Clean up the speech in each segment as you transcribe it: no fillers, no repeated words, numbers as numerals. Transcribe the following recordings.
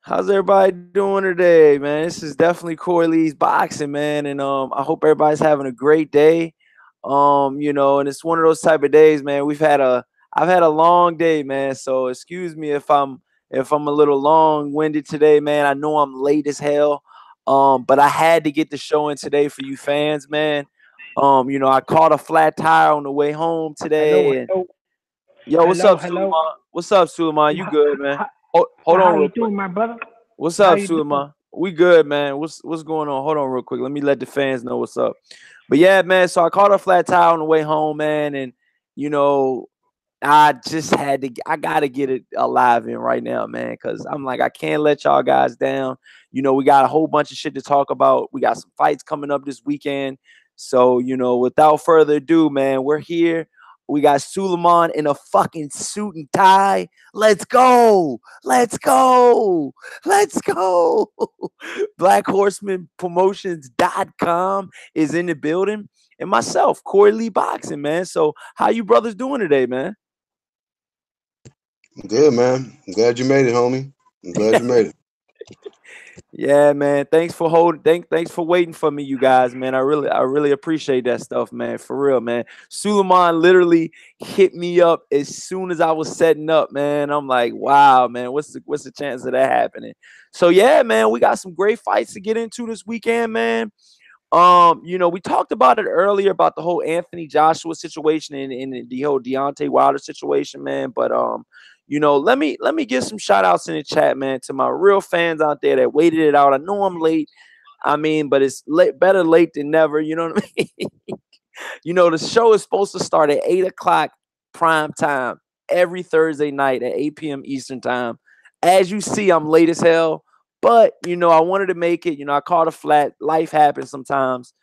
How's everybody doing today, man? This is definitely Corey Lee's boxing, man, and I hope everybody's having a great day. And it's one of those type of days, man. I've had a long day, man. So excuse me if I'm a little long-winded today, man. I know I'm late as hell. But I had to get the show in today for you fans, man. I caught a flat tire on the way home Hello, today, and hello, yo, what's hello, up, hello. Suleiman? What's up, Suleiman? You How, good, man? how, Hold how on you real quick. doing, my brother? What's How up, you doing? Suleiman? We good, man. What's going on? Hold on real quick. Let me let the fans know what's up. But yeah, man. So I caught a flat tire on the way home, man, and you know, I just had to. I gotta get it alive in right now, man, because I'm like, I can't let y'all guys down. We got a whole bunch of shit to talk about. We got some fights coming up this weekend. So without further ado, man, we're here. We got Suleiman in a fucking suit and tie. Let's go. Let's go. Let's go. BlackHorsemanPromotions.com is in the building. And myself, Corey Lee Boxing, man. So how you brothers doing today, man? Good, man. I'm glad you made it, homie. I'm glad you made it. Yeah, man. Thanks for holding. Thanks for waiting for me, you guys, man. I really appreciate that stuff, man. For real, man. Suleiman literally hit me up as soon as I was setting up, man. I'm like, wow, man. What's the chance of that happening? So yeah, man. We got some great fights to get into this weekend, man. We talked about it earlier about the whole Anthony Joshua situation and the whole Deontay Wilder situation, man. But let me give some shout outs in the chat, man, to my real fans out there that waited it out. I know I'm late. I mean, but it's late, better late than never. You know what I mean? The show is supposed to start at 8 o'clock prime time every Thursday night at 8 p.m. Eastern time. As you see, I'm late as hell, but I wanted to make it. I caught a flat. Life happens sometimes.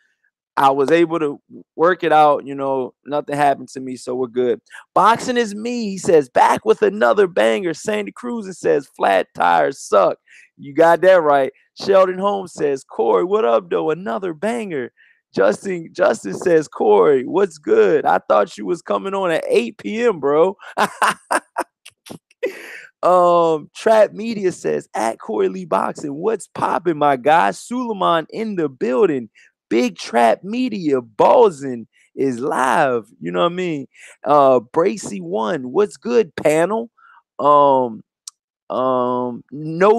I was able to work it out. Nothing happened to me, so we're good. Boxing is me, he says, back with another banger. Sandy Cruz says, flat tires suck. You got that right. Sheldon Holmes says, Corey, what up, though? Another banger. Justin says, Corey, what's good? I thought you was coming on at 8 p.m., bro. Trap Media says, at Corey Lee Boxing, what's popping, my guy? Suleiman in the building. Big Trap Media, Ballsin is live. You know what I mean? Bracy One, what's good, panel? Um, No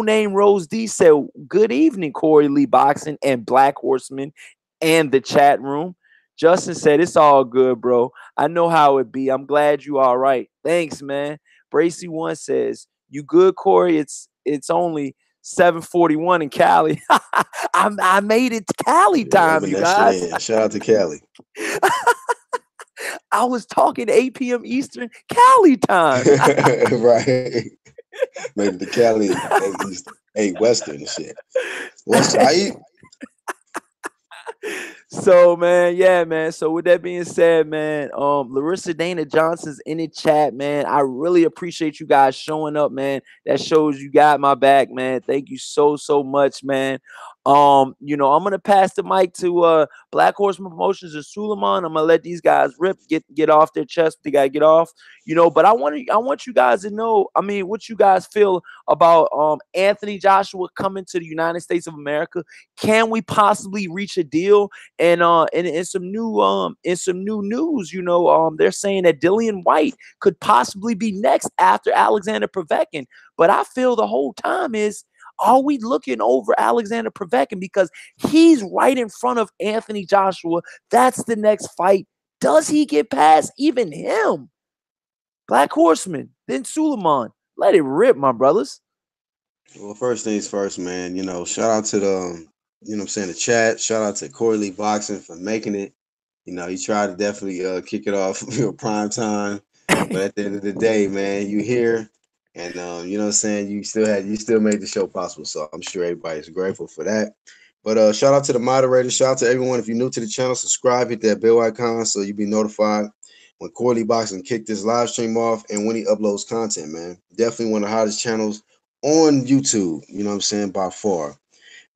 Name Rose D said, good evening, Corey Lee Boxing and Black Horseman and the chat room. Justin said, it's all good, bro. I know how it be. I'm glad you all right. Thanks, man. Bracy One says, you good, Corey? It's only 7:41 in Cali. I made it to Cali Yeah, time, rubbing you that shit guys. in. Shout out to Cali. I was talking 8 p.m. Eastern Cali time. Right. Made it to Cali, East, Western and shit. What's I So man, yeah, man. So with that being said, man, Larissa Dana Johnson's in the chat, man. I really appreciate you guys showing up, man. That shows you got my back, man. Thank you so much, man. I'm gonna pass the mic to Black Horseman Promotions and Suleiman. I'm gonna let these guys rip, get off their chest. They gotta get off, but I want you guys to know, I mean, what you guys feel about Anthony Joshua coming to the United States of America. Can we possibly reach a deal? And in some new news, they're saying that Dillian White could possibly be next after Alexander Povetkin. But I feel the whole time is, are we looking over Alexander Povetkin because he's right in front of Anthony Joshua? That's the next fight. Does he get past even him? Black Horseman, then Suleiman. Let it rip, my brothers. Well, first things first, man. Shout out to the what I'm saying, the chat. Shout out to Corey Lee Boxing for making it. He tried to definitely kick it off, prime time. But at the end of the day, man, you here, and you know what I'm saying, you still made the show possible. So I'm sure everybody's grateful for that. But shout out to the moderators, shout out to everyone. If you're new to the channel, subscribe, hit that bell icon so you'll be notified when Corley Boxing kick this live stream off and when he uploads content, man. Definitely one of the hottest channels on YouTube, you know what I'm saying, by far.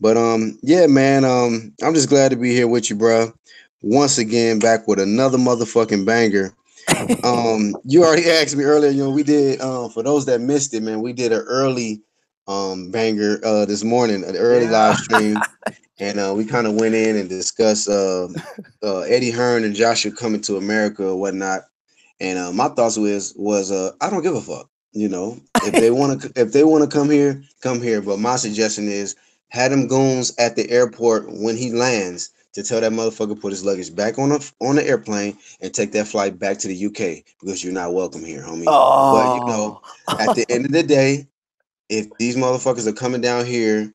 But yeah, man, I'm just glad to be here with you, bro. Once again, back with another motherfucking banger. You already asked me earlier, we did for those that missed it, man, we did an early banger this morning, an early Yeah. live stream, and we kind of went in and discussed Eddie Hearn and Joshua coming to America or whatnot. And my thoughts was I don't give a fuck. You know, if they want to come here, come here. But my suggestion is have them goons at the airport when he lands to tell that motherfucker put his luggage back on the airplane and take that flight back to the UK because you're not welcome here, homie. But you know, Oh. at the end of the day, if these motherfuckers are coming down here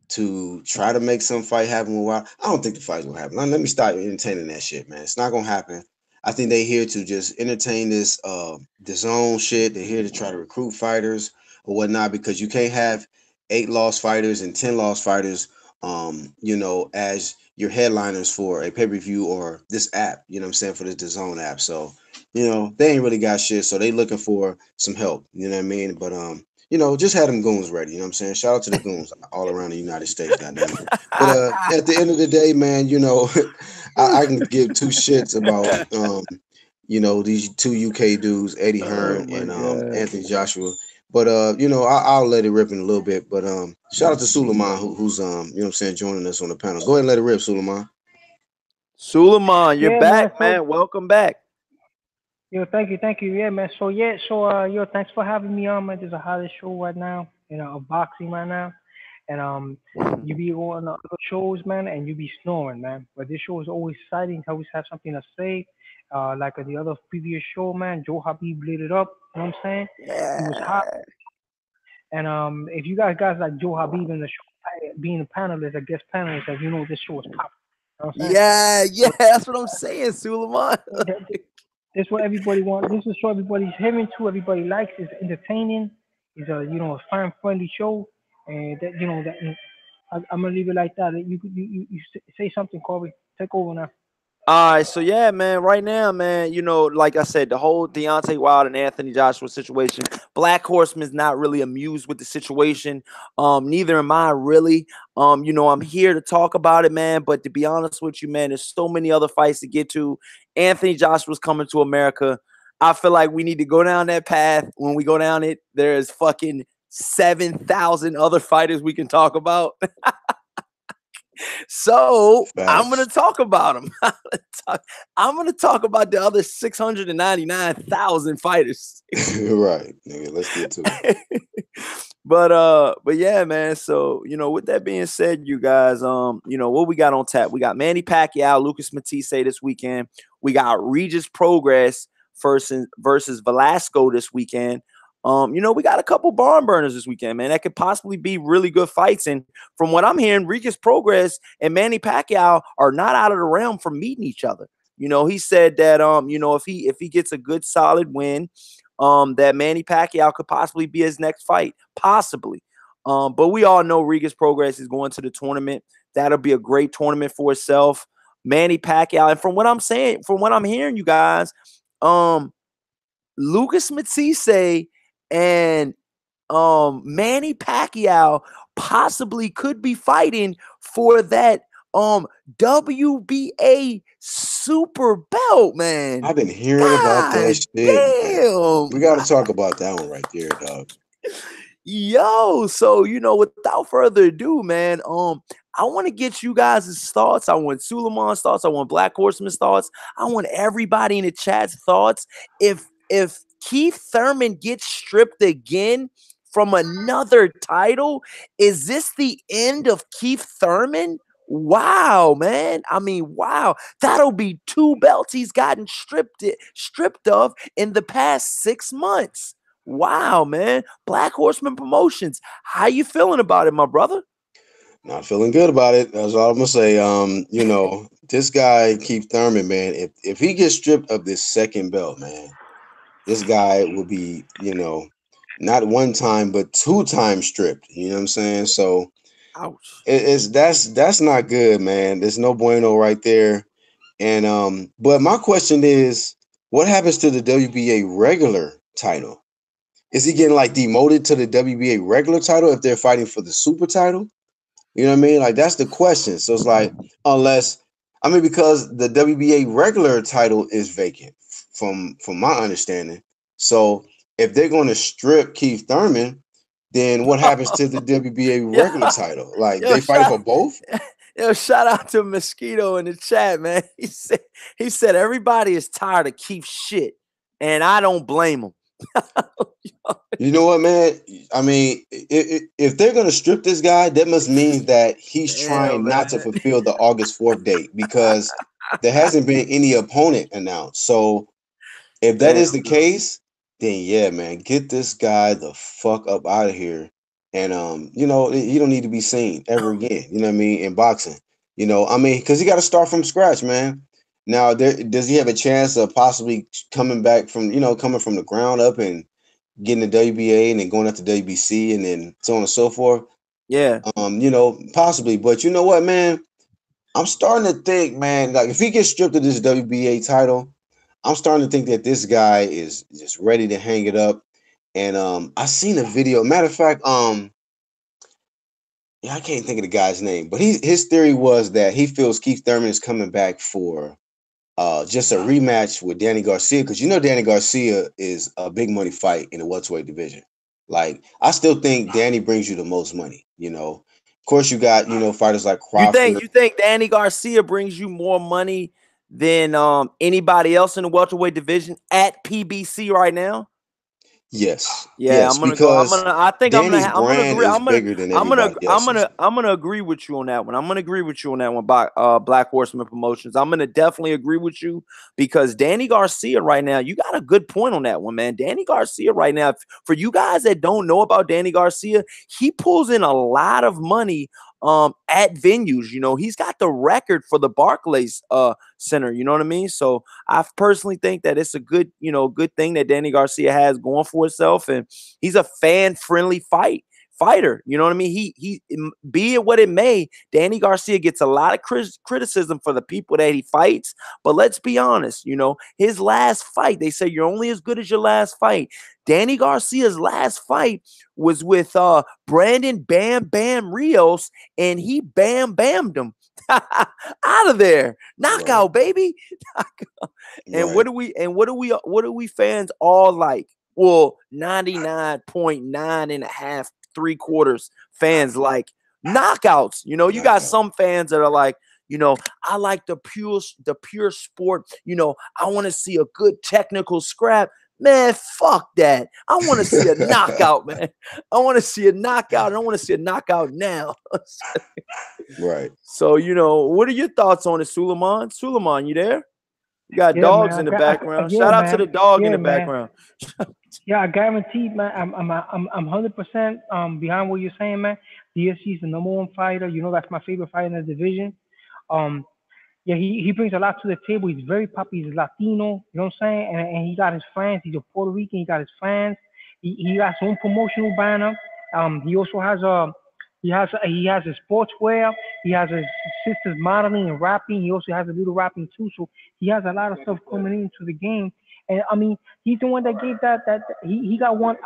to try to make some fight happen with Wild. I don't think the fight's gonna happen. Let me stop entertaining that shit, man. It's not gonna happen. I think they here to just entertain this own shit. They're here to try to recruit fighters or whatnot because you can't have 8 lost fighters and 10 lost fighters, as your headliners for a pay-per-view or this app, you know what I'm saying, for this DAZN app. So, they ain't really got shit. So they looking for some help, you know what I mean? But just had them goons ready. You know what I'm saying? Shout out to the goons all around the United States, goddamn it. But at the end of the day, man, I can give two shits about these two UK dudes, Eddie Oh Hearn my and god. Anthony Joshua. But I'll let it rip in a little bit. But shout out to Suleiman who's joining us on the panel. Go ahead and let it rip, Suleiman. Suleiman, you're Yeah, back, man. So, man. Welcome back. yo, thank you. Yeah, man. Yo, thanks for having me on, man. There's a hottest show right now, of boxing right now, and you be on the other shows, man, and you be snoring, man. But this show is always exciting. Always have something to say. Like the other previous show, man, Joe Habib lit it up. You know what I'm saying? He was hot, Yeah. and if you guys like Joe Habib in the show, being a panelist, a guest panelist, as you know, this show is popping. You know what I'm saying? Yeah, yeah, that's what I'm saying, Suleiman. This what everybody wants. This is what everybody's hearing to. Everybody likes. It's entertaining. It's a fan friendly show, and that that. I'm gonna leave it like that. You say something, Corey. Take over now. All right, so yeah, man. Right now, man, like I said, the whole Deontay Wilder and Anthony Joshua situation. Black Horseman's not really amused with the situation. Neither am I really. I'm here to talk about it, man. But to be honest with you, man, there's so many other fights to get to. Anthony Joshua's coming to America. I feel like we need to go down that path. When we go down it, there's fucking 7,000 other fighters we can talk about. So I'm gonna Facts. talk about them. I'm gonna talk about the other 699,000 fighters. Right, nigga. Let's get to it. but yeah, man. So with that being said, you guys, what we got on tap? We got Manny Pacquiao, Lucas Matthysse this weekend. We got Regis Progress versus Velasco this weekend. We got a couple barn burners this weekend, man. That could possibly be really good fights. And from what I'm hearing, Regis Progress and Manny Pacquiao are not out of the realm from meeting each other. He said that if he gets a good solid win, that Manny Pacquiao could possibly be his next fight, possibly. But we all know Regis Progress is going to the tournament. That'll be a great tournament for itself. Manny Pacquiao, and from what I'm hearing, you guys, Lucas Matthysse and Manny Pacquiao possibly could be fighting for that WBA super belt, man. I've been hearing about that God shit, man. damn. We got to talk about that one right there, dog. Yo, so without further ado, man, I want to get you guys' thoughts. I want Suleiman's thoughts. I want Black Horseman's thoughts. I want everybody in the chat's thoughts. If Keith Thurman gets stripped again from another title, is this the end of Keith Thurman? Wow, man. I mean, wow. That'll be 2 belts he's gotten stripped of in the past 6 months. Wow, man. Black Horseman Promotions. How you feeling about it, my brother? Not feeling good about it. That's all I'm gonna say. This guy Keith Thurman, man. If he gets stripped of this second belt, man, this guy will be, not one time but 2 times stripped. You know what I'm saying? So Ouch. that's not good, man. There's no bueno right there. And but my question is, what happens to the WBA regular title? Is he getting like demoted to the WBA regular title if they're fighting for the super title? You know what I mean? Like that's the question. So it's like because the WBA regular title is vacant from my understanding. So if they're going to strip Keith Thurman, then what happens to the WBA Yo, regular title? Like yo, they fight shout, for both? yo, shout out to Mosquito in the chat, man. He said everybody is tired of Keith shit, and I don't blame him. You know what, man? I mean, if they're gonna strip this guy, that must mean that he's Damn, trying man. not to fulfill the August 4th date because there hasn't been any opponent announced. So if that Damn, is the case, then yeah, man, get this guy the fuck up out of here. And you know, he don't need to be seen ever again. You know what I mean? In boxing, you know, I mean, because he got to start from scratch, man. Now, does he have a chance of possibly coming back from, coming from the ground up and getting the WBA and then going up to WBC and then so on and so forth? yeah. Possibly. But you know what, man? I'm starting to think, man, like if he gets stripped of this WBA title, I'm starting to think that this guy is just ready to hang it up. And I seen a video. Matter of fact, yeah, I can't think of the guy's name, but his theory was that he feels Keith Thurman is coming back for just a rematch with Danny Garcia, because Danny Garcia is a big money fight in the welterweight division. Like I still think Danny brings you the most money. Of course you got fighters like You Crawford. think you think Danny Garcia brings you more money than anybody else in the welterweight division at PBC right now? Yes, Yeah, yes, I'm gonna go. because I think Danny's I'm gonna brand agree. is bigger than everybody else's. I'm gonna agree with you on that one. I'm gonna agree with you on that one. By Black Horseman Promotions, I'm gonna definitely agree with you because Danny Garcia right now, you got a good point on that one, man. Danny Garcia right now, for you guys that don't know about Danny Garcia, he pulls in a lot of money at venues. He's got the record for the Barclays Center. You know what I mean? So I personally think that it's a good thing that Danny Garcia has going for itself, and he's a fan-friendly fighter. You know what I mean? He be it what it may, Danny Garcia gets a lot of criticism for the people that he fights. But let's be honest, his last fight, they say you're only as good as your last fight. Danny Garcia's last fight was with Brandon Bam Bam Rios, and he bam bammed him out of there. Knockout, Right, baby. And right, what do we fans all like? Well, 99.9 and a half, 3/4 fans like knockouts. You got knockout. some fans that are like, I like the pure sport. I want to see a good technical scrap. Man, fuck that. I want to see a knockout, man. I want to see a knockout, and I want to see a knockout now. Right. So, what are your thoughts on it, Suleiman? Suleiman, you there? You got Yeah, man. dogs in the background. Yeah, Shout out to man. the dog in Yeah, the man. background. Yeah, I guarantee, man. I'm 100% behind what you're saying, man. DSC is the number one fighter. That's my favorite fighter in the division. Um, yeah, he brings a lot to the table. He's very popular. He's Latino, you know what I'm saying? And he got his fans. He's a Puerto Rican. He got his fans. He got his own promotional banner. He also has he has a sportswear. He has his sister's modeling and rapping. He also has a little rapping too. So he has a lot of stuff coming into the game. And I mean, he's the one that gave that he got one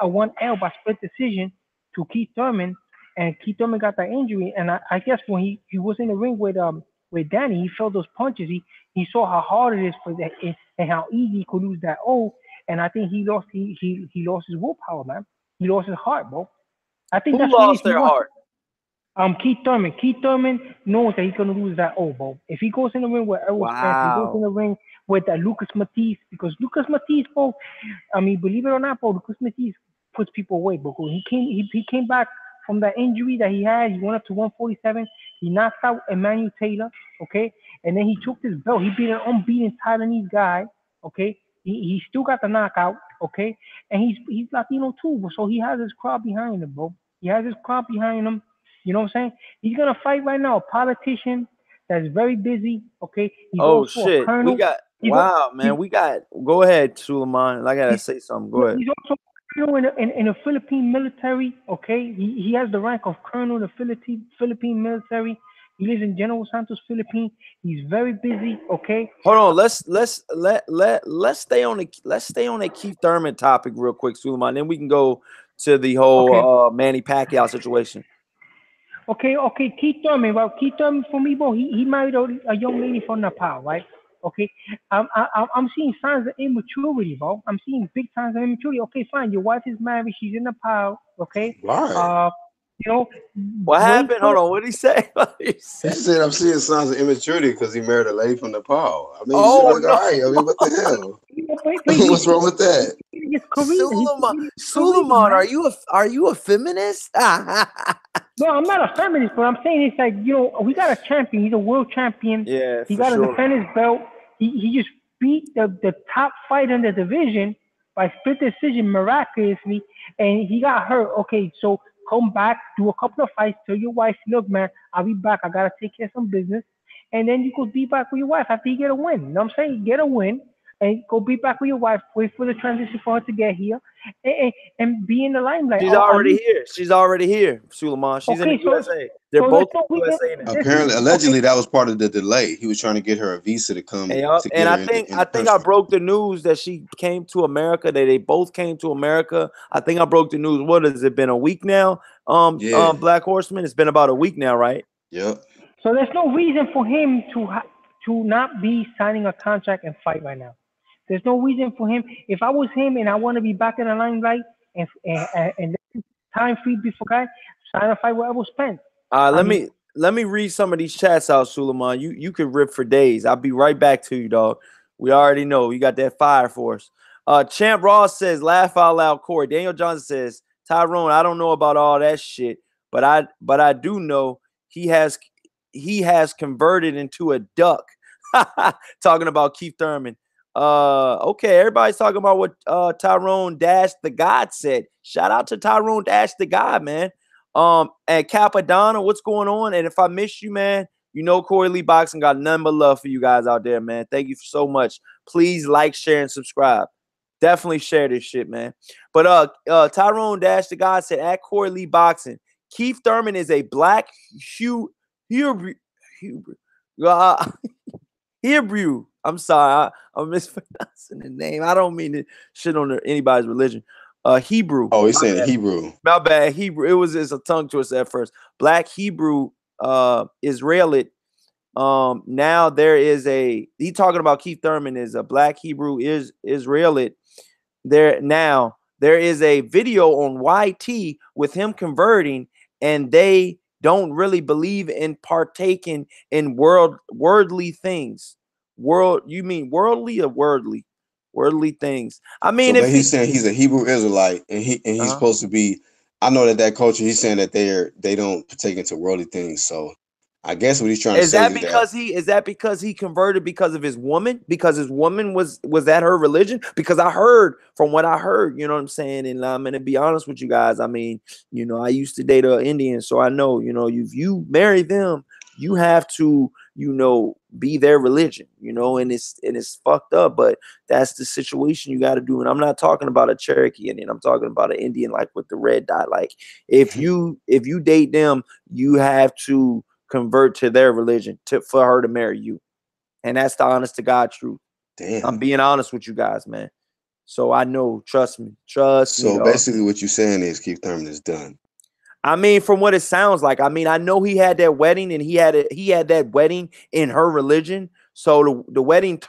L by split decision to Keith Thurman, and Keith Thurman got that injury. And I guess when he was in the ring with Danny, he felt those punches. He saw how hard it is for that and how easy he could lose that O. And I think he lost his willpower, man. He lost his heart, bro. I think Who that's what it is. lost He their wants heart? Keith Thurman. Keith Thurman knows that he's gonna lose that O, bro. If he goes in the ring with Errol Spence, he goes in Wow. the ring with Lucas Matthysse, because Lucas Matthysse, bro. I mean, believe it or not, bro, Lucas Matthysse puts people away, bro. He came back from that injury that he had. He went up to 147. He knocked out Emmanuel Taylor, okay, and then he took this belt. He beat an unbeaten Taiwanese guy, okay. He still got the knockout, okay, and he's Latino too, so he has his crowd behind him, bro. He has his crowd behind him. You know what I'm saying? He's gonna fight right now a politician that's very busy. Okay, he's Oh also a shit. We colonel. got He's a, wow, he's man. Go ahead, Suleiman. I gotta he's, say something. Go ahead. he's also a colonel in the Philippine military. Okay, he has the rank of colonel in the Philippine military. He lives in General Santos, Philippines. He's very busy. Okay, Hold on. Let's stay on the Keith Thurman topic real quick, Suleiman. Then we can go to the okay, whole Manny Pacquiao situation. okay. Keith Thurman. Well, Keith Thurman for me, bro. He married a young lady from Nepal, right? Okay, I'm seeing signs of immaturity, bro. I'm seeing big signs of immaturity. Okay, fine. Your wife is married. She's in the pile. Okay, Right. uh, you know, What wait happened? for Hold on. What did he say? What did he He say? said I'm seeing signs of immaturity because he married a lady from Nepal. I mean, you should Oh look all no, right. I mean, what the hell? but What's wrong with that? he's career. He's Suleiman. completing his career, Suleiman, man. are you a feminist? No, I'm not a feminist, but I'm saying it's like, we got a champion. He's a world champion. Yeah, He for got to sure. defend his belt. He just beat the top fighter in the division by split decision miraculously, and he got hurt. Okay, so come back, do a couple of fights, tell your wife, look, man, I'll be back. I gotta take care of some business, and then you go be back with your wife after you get a win. You know what I'm saying? Get a win. And go be back with your wife. Wait for the transition for her to get here, and be in the limelight. She's At already least, here. She's already here, Suleiman. She's in the okay. So USA. They're so there's both in no the reason. USA now. There's Apparently, okay. allegedly, that was part of the delay. He was trying to get her a visa to come Yup. to And get her in I the think I country. broke the news that she came to America, that they both came to America. I think I broke the news. What has it been, a week now? Yeah. Black Horseman. It's been about a week now, right? Yep. So there's no reason for him to not be signing a contract and fight right now. There's no reason for him. If I was him and I want to be back in the limelight and time free before guy, sign a fight where I was spent. I Let mean, me read some of these chats out, Suleiman. You could rip for days. I'll be right back to you, dog. We already know you got that fire for us. Champ Ross says, "Laugh out loud." Corey Daniel Johnson says, "Tyrone, I don't know about all that shit, but I do know he has converted into a duck." Talking about Keith Thurman. Okay, everybody's talking about what Tyrone Dash the God said. Shout out to Tyrone Dash the God, man. And Capadonna, what's going on? And if I miss you, man, you know Corey Lee Boxing got nothing but love for you guys out there, man. Thank you so much. Please like, share, and subscribe. Definitely share this shit, man. But Tyrone Dash the God said at Corey Lee Boxing, Keith Thurman is a black Hebrew. Uh, Hebrew. I'm sorry, I'm mispronouncing the name. I don't mean to shit on anybody's religion. Hebrew. Oh, he's My saying bad. Hebrew. My bad. Hebrew. It's a tongue twister at first. Black Hebrew Israelite. Now there is he talking about Keith Thurman is a black Hebrew Israelite. There is a video on YT with him converting, and they don't really believe in partaking in worldly things. You mean worldly or worldly? Worldly things. I So mean, but if he's he saying he's a Hebrew Israelite, and he's uh supposed to be. I know that culture. He's saying that they don't partake into worldly things. So I guess what he's trying to Is say that is that because he converted because of his woman? Because his woman was that her religion? Because I heard from what I heard, you know what I'm saying? And I'm gonna be honest with you guys. I mean, I used to date an Indian, so I know, if you marry them, you have to, be their religion, and it's fucked up, but that's the situation you got to do. And I'm not talking about a Cherokee Indian. I'm talking about an Indian like with the red dot. Like if you date them, you have to convert to their religion for her to marry you. And that's the honest to God truth. I'm damn. being honest with you guys, man. So I know, trust me, So dog. basically, what you're saying is Keith Thurman is done. I mean, from what it sounds like, I mean, I know he had that wedding, and he had that wedding in her religion. So the wedding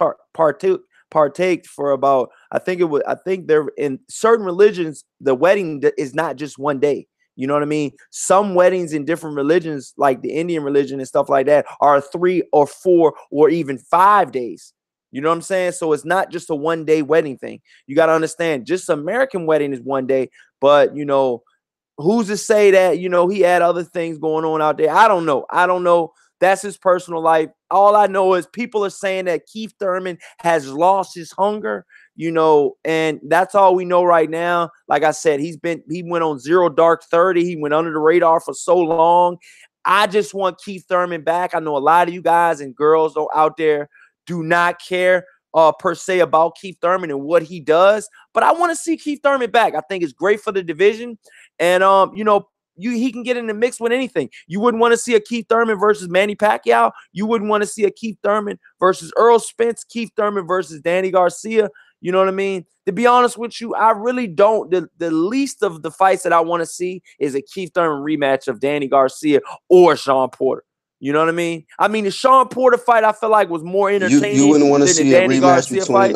partake for about, I think they're in certain religions, the wedding is not just one day. You know what I mean? Some weddings in different religions, like the Indian religion and stuff like that, are 3 or 4 or even 5 days. You know what I'm saying? So it's not just a one day wedding thing. You got to understand, just American wedding is one day, but who's to say that, he had other things going on out there? I don't know. That's his personal life. All I know is people are saying that Keith Thurman has lost his hunger, and that's all we know right now. Like I said, he went on 0 Dark 30. He went under the radar for so long. I just want Keith Thurman back. I know a lot of you guys and girls out there do not care per se about Keith Thurman and what he does, but I want to see Keith Thurman back. I think it's great for the division. And he can get in the mix with anything. You wouldn't want to see a Keith Thurman versus Manny Pacquiao. You wouldn't want to see a Keith Thurman versus Earl Spence. Keith Thurman versus Danny Garcia. You know what I mean? To be honest with you, I really don't. The least of the fights that I want to see is a Keith Thurman rematch of Danny Garcia or Sean Porter. You know what I mean? I mean, the Sean Porter fight I feel like was more You entertaining wouldn't want to than the see a Danny rematch Garcia between fight.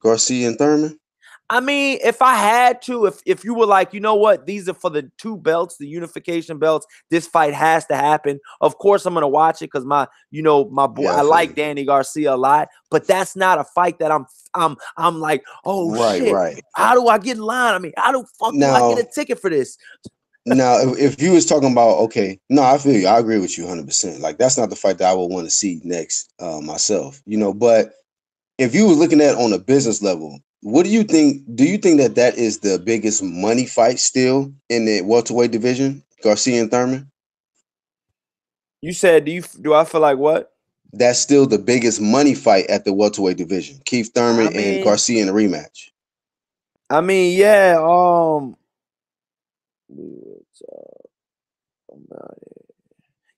Garcia and Thurman? I mean, if I had to, if you were like, you know what, these are for the two belts, the unification belts, this fight has to happen. Of course, I'm gonna watch it because my boy, I like Definitely. Danny Garcia a lot, but that's not a fight that I'm like, oh Right, shit, right. how do I get in line? I mean, how the fuck do I get Now, a ticket for this? if you was talking about, okay, no, I feel you. I agree with you 100%. Like, that's not the fight that I would want to see next myself, but if you were looking at on a business level, what do you think? Do you think that that is the biggest money fight still in the welterweight division, Garcia and Thurman? You said, do I feel like what? That's still the biggest money fight at the welterweight division. Keith I Thurman and mean, Garcia in a rematch. yeah,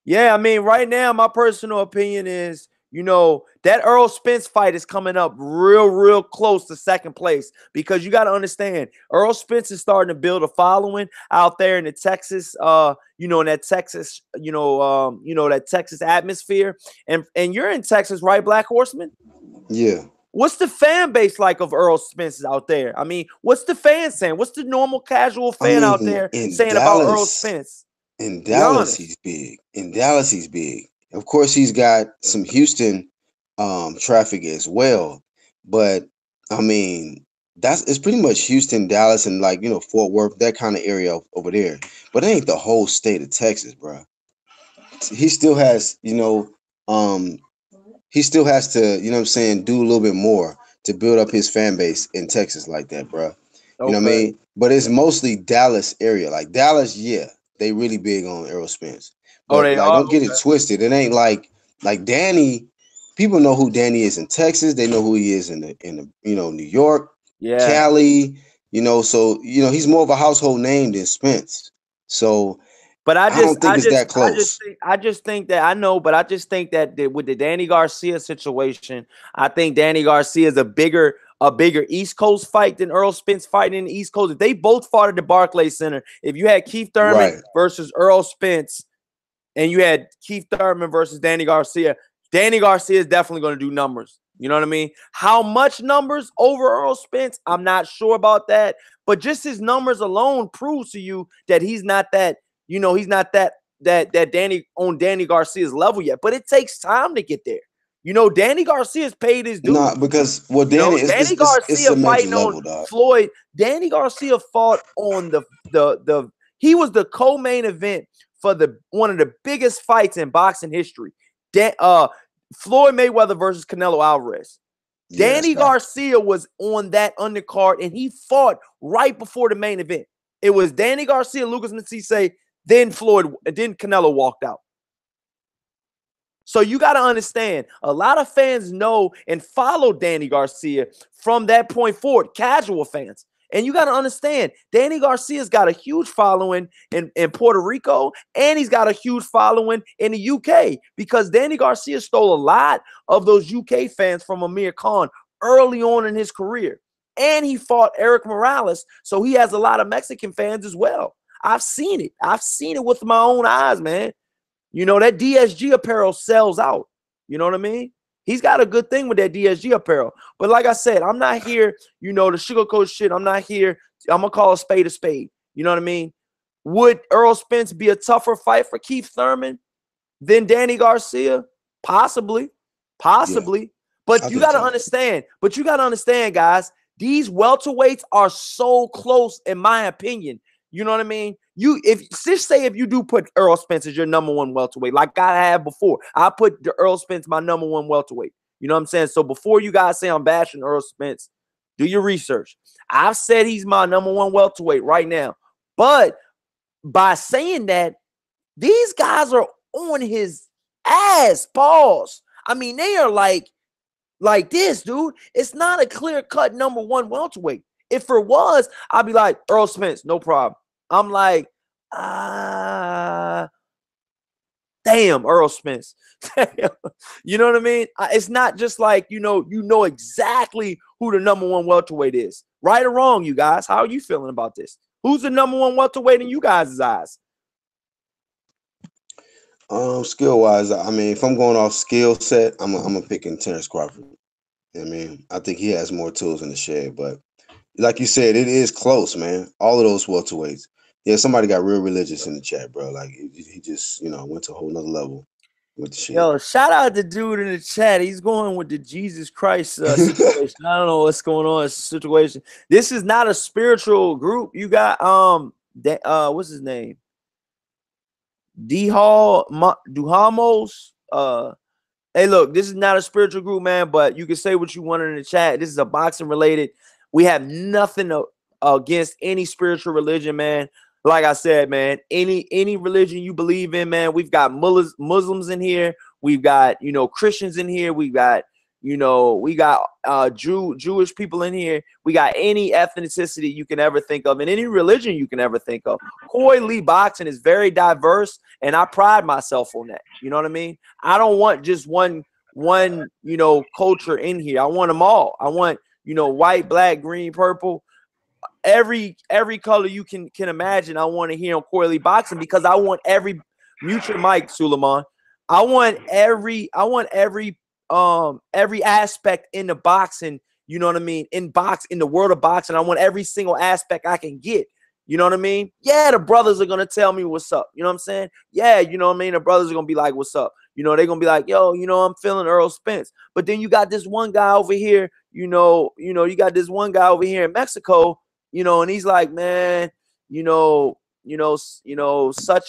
yeah, I mean, right now, my personal opinion is, that Earl Spence fight is coming up real close to second place because you got to understand, Earl Spence is starting to build a following out there in the Texas, in that Texas, that Texas atmosphere. And you're in Texas, right, Black Horseman? Yeah. What's the fan base like of Earl Spence out there? I mean, what's the fan saying? What's the normal casual I fan out mean, there saying about Earl Spence? Be honest. He's big. In Dallas, he's big. Of course, he's got some Houston traffic as well. But I mean, it's pretty much Houston, Dallas, and Fort Worth, that kind of area over there. But it ain't the whole state of Texas, bro. He still has, um, he still has to, what I'm saying, do a little bit more to build up his fan base in Texas like that, bro. You know what I Okay. mean? But it's mostly Dallas area. Like Dallas, yeah, they really big on Errol Spence. Oh, But they like, are? don't get it twisted. It ain't like Danny. People know who Danny is in Texas. They know who he is in the New York, Yeah. Cali. So he's more of a household name than Spence. So But I don't think it's that close. I just think that I know, but I just think that with the Danny Garcia situation, I think Danny Garcia is a bigger East Coast fight than Earl Spence fighting in the East Coast. If they both fought at the Barclays Center, if you had Keith Thurman Right. versus Earl Spence, and you had Keith Thurman versus Danny Garcia is definitely going to do numbers. You know what I mean? How much numbers over Earl Spence? I'm not sure about that. But just his numbers alone proves to you that he's not that. He's not that Danny Garcia's level yet. But it takes time to get there. Danny Garcia's paid his Nah, dues. because Danny is Danny it's Garcia a major fighting on level, dog. Floyd. Danny Garcia fought on the he was the co-main event for one of the biggest fights in boxing history. Floyd Mayweather versus Canelo Alvarez. Yeah, that's Danny fact. Garcia was on that undercard and he fought right before the main event. It was Danny Garcia, Lucas Matthysse, then Canelo walked out. So you got to understand, a lot of fans know and follow Danny Garcia from that point forward, casual fans. And you got to understand, Danny Garcia's got a huge following in Puerto Rico, and he's got a huge following in the UK because Danny Garcia stole a lot of those UK fans from Amir Khan early on in his career. And he fought Eric Morales, so he has a lot of Mexican fans as well. I've seen it. I've seen it with my own eyes, man. That DSG apparel sells out. You know what I mean? He's got a good thing with that DSG apparel. But like I said, I'm not here, to sugarcoat shit. I'm not here. I'm going to call a spade a spade. You know what I mean? Would Earl Spence be a tougher fight for Keith Thurman than Danny Garcia? Possibly. Possibly. Yeah, But I you think got to so. understand, guys, these welterweights are so close, in my opinion. You know what I mean? If you do put Earl Spence as your number one welterweight, like I have before, I put the Earl Spence my number one welterweight. You know what I'm saying? So before you guys say I'm bashing Earl Spence, do your research. I've said he's my number one welterweight right now. But by saying that, these guys are on his ass. Pause. I mean, they are like this, dude. It's not a clear-cut number one welterweight. If it was, I'd be like, Earl Spence, no problem. I'm like, damn, Earl Spence. You know what I mean? It's not just like, you know exactly who the number one welterweight is. Right or wrong, you guys? How are you feeling about this? Who's the number one welterweight in you guys' eyes? Skill wise, I mean, if I'm going off skill set, I'm picking Terrence Crawford. I mean, I think he has more tools in the shed, but like you said, it is close, man. All of those welterweights. Yeah, somebody got real religious in the chat, bro. Like he just, went to a whole nother level with the shit. Yo, shout out the dude in the chat. He's going with the Jesus Christ situation. I don't know what's going on in situation. This is not a spiritual group. You got what's his name? D Hall Duhamos. Hey, look, this is not a spiritual group, man, but you can say what you want in the chat. This is a boxing related. We have nothing against any spiritual religion, man. Like I said, man, any religion you believe in, man, we've got Muslims in here. We've got, Christians in here. We got, we got Jewish people in here. We got any ethnicity you can ever think of and any religion you can ever think of. Koi Lee boxing is very diverse, and I pride myself on that. You know what I mean? I don't want just one culture in here. I want them all. I want, white, black, green, purple, every color you can imagine. I want to hear on Koi Lee boxing because I want every mutual mic, Suleiman. I want every aspect in the boxing, you know what I mean? In the world of boxing, I want every single aspect I can get. You know what I mean? Yeah, the brothers are gonna tell me what's up. You know what I'm saying? Yeah, you know what I mean? The brothers are gonna be like, what's up? They're gonna be like, yo, I'm feeling Earl Spence. But then you got this one guy over here, you got this one guy over here in Mexico, and he's like, man, such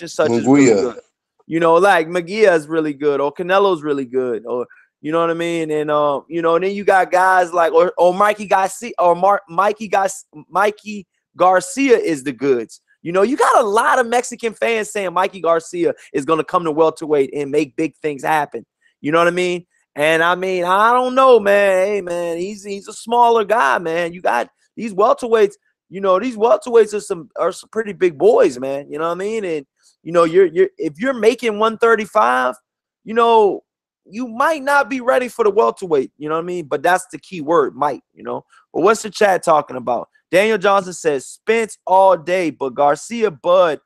and such is really good. Like Magia is really good, or Canelo's really good, or you know what I mean? And and then you got guys like or Mikey Garcia or Mikey Garcia is the goods. You got a lot of Mexican fans saying Mikey Garcia is gonna come to welterweight and make big things happen. You know what I mean? And I mean, I don't know, man. Hey, man, he's a smaller guy, man. You got these welterweights. These welterweights are some pretty big boys, man. You know what I mean? And you're if you're making 135, you might not be ready for the welterweight. You know what I mean? But that's the key word, might. But what's the chat talking about? Daniel Johnson says Spence all day, but Garcia Bud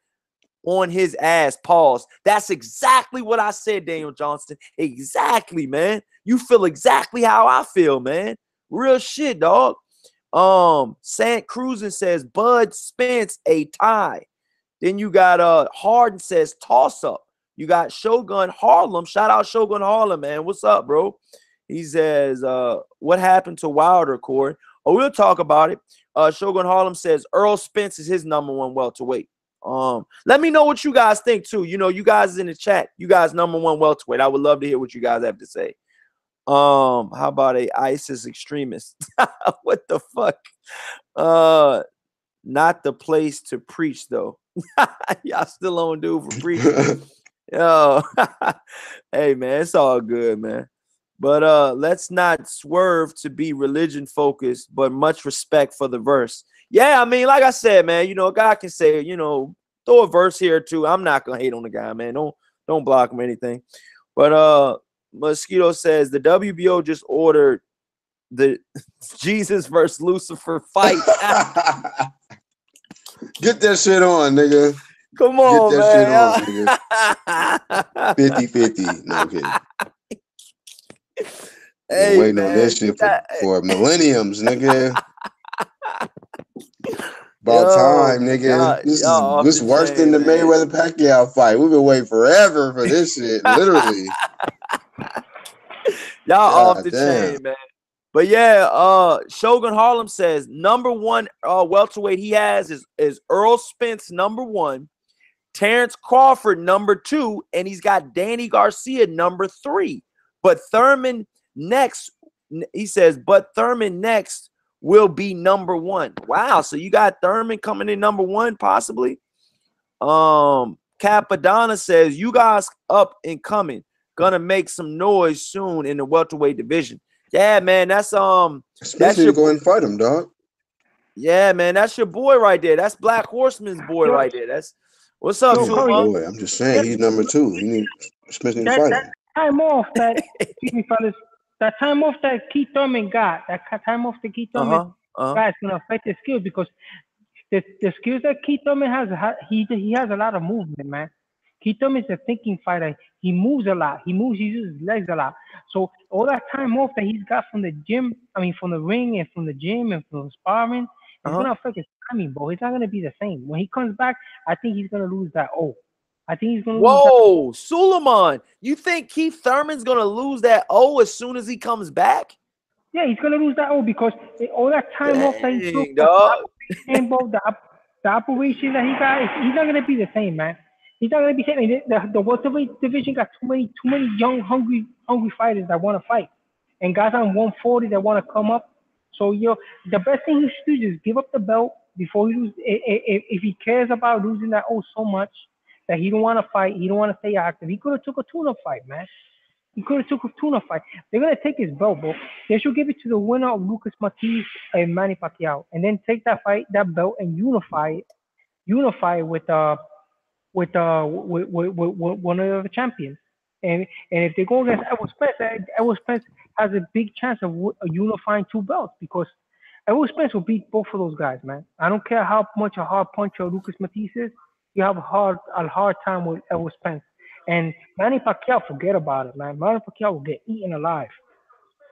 on his ass. Pause. That's exactly what I said, Daniel Johnson. Exactly, man. You feel exactly how I feel, man. Real shit, dog. Sant Cruisin says Bud Spence a tie. Then you got Harden says toss up. You got Shogun Harlem. Shout out Shogun Harlem, man. What's up, bro? He says, what happened to Wilder, Corey? Oh, we'll talk about it. Shogun Harlem says Earl Spence is his #1 welterweight. Let me know what you guys think too. You guys in the chat, you guys #1 welterweight. I would love to hear what you guys have to say. How about a ISIS extremist? What the fuck? Not the place to preach though. Y'all still on dude for preaching. Yo, hey man, it's all good, man. But let's not swerve to be religion focused, but much respect for the verse. Yeah, I mean, like I said, man, a guy can say, throw a verse here or two. I'm not gonna hate on the guy, man. Don't block him or anything. But Mosquito says the WBO just ordered the Jesus versus Lucifer fight. Get that shit on, nigga. Come on, get that man. Shit on, nigga. 50-50. No, I'm kidding. Hey, been waiting man, on that shit for millenniums, nigga. About time, nigga. This is worse than the Mayweather Pacquiao fight. We've been waiting forever for this shit, literally. Y'all off the chain, man. But yeah, Shogun Harlem says #1 welterweight he has is Earl Spence #1, Terrence Crawford #2, and he's got Danny Garcia #3. But Thurman next, he says, but Thurman next will be #1. Wow, so you got Thurman coming in #1 possibly. Capadonna says you guys up and coming, gonna make some noise soon in the welterweight division. Yeah, man, that's Especially to go and fight him, dog. Yeah, man, that's your boy right there. That's Black Horseman's boy right there. That's what's up, boy. I'm just saying he's #2. You need especially to fight him. Time off that, excuse me, fellas. That time off that Keith Thurman got, that time off that Keith Thurman got is gonna affect his skills because the skills that Keith Thurman has, he has a lot of movement, man. Keith Thurman's a thinking fighter. He moves a lot. He uses his legs a lot. So all that time off that he's got from the gym, I mean from the ring and from the gym and from sparring, it's Uh-huh. gonna affect his timing, bro. He's not gonna be the same. When he comes back, I think he's gonna lose that O. I think he's gonna lose that. Whoa, Suleiman, you think Keith Thurman's gonna lose that O as soon as he comes back? Yeah, he's gonna lose that O because all that time off that he took, Dang, that dog. operation, bro, the operation that he got, he's not gonna be the same, man. He's not gonna be the same. The welterweight division got too many young, hungry fighters that want to fight, and guys on 140 that want to come up. So the best thing he should do is just give up the belt before he lose. If he cares about losing that O so much that he don't want to fight, he don't want to stay active. He could have took a tune-up fight, man. He could have took a tune-up fight. They're gonna take his belt, bro. They should give it to the winner of Lucas Matthysse and Manny Pacquiao, and then take that fight, that belt, and unify it with one of the champions. And if they go against Errol Spence, Errol Spence has a big chance of unifying two belts because Errol Spence will beat both of those guys, man. I don't care how much a hard puncher Lucas Matthysse is. You have a hard time with Errol Spence. And Manny Pacquiao, forget about it, man. Manny Pacquiao will get eaten alive.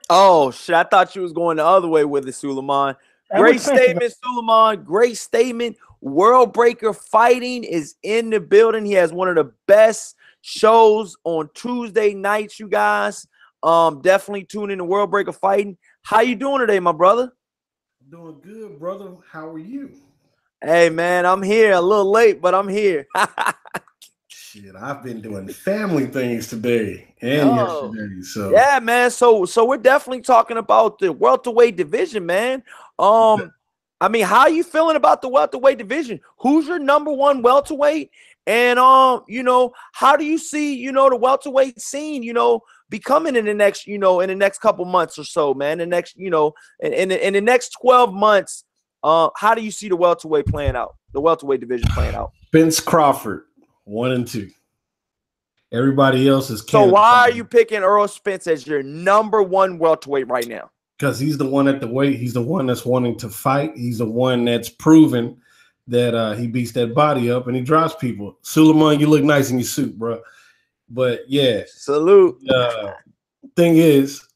Oh shit! I thought you was going the other way with it, Suleiman. Errol Great Spence is statement, Suleiman. Great statement. World Breaker Fighting is in the building. He has one of the best shows on Tuesday nights, you guys. Definitely tune in to World Breaker Fighting. How you doing today, my brother? Doing good, brother. How are you? Hey man, I'm here a little late, but I'm here. Shit, I've been doing family things today and Oh, yesterday. So yeah, man. So we're definitely talking about the welterweight division, man. I mean, how are you feeling about the welterweight division? Who's your number one welterweight? And how do you see, the welterweight scene, becoming in the next, in the next couple months or so, man? The next, in the next 12 months, how do you see the welterweight playing out? The welterweight division playing out? Spence Crawford, 1 and 2. Everybody else is So why are you picking Earl Spence as your number one welterweight right now? because he's the one at the weight. He's the one that's wanting to fight. He's the one that's proven that he beats that body up and he drops people. Suleiman, you look nice in your suit, bro. But yeah, Salute. Thing is,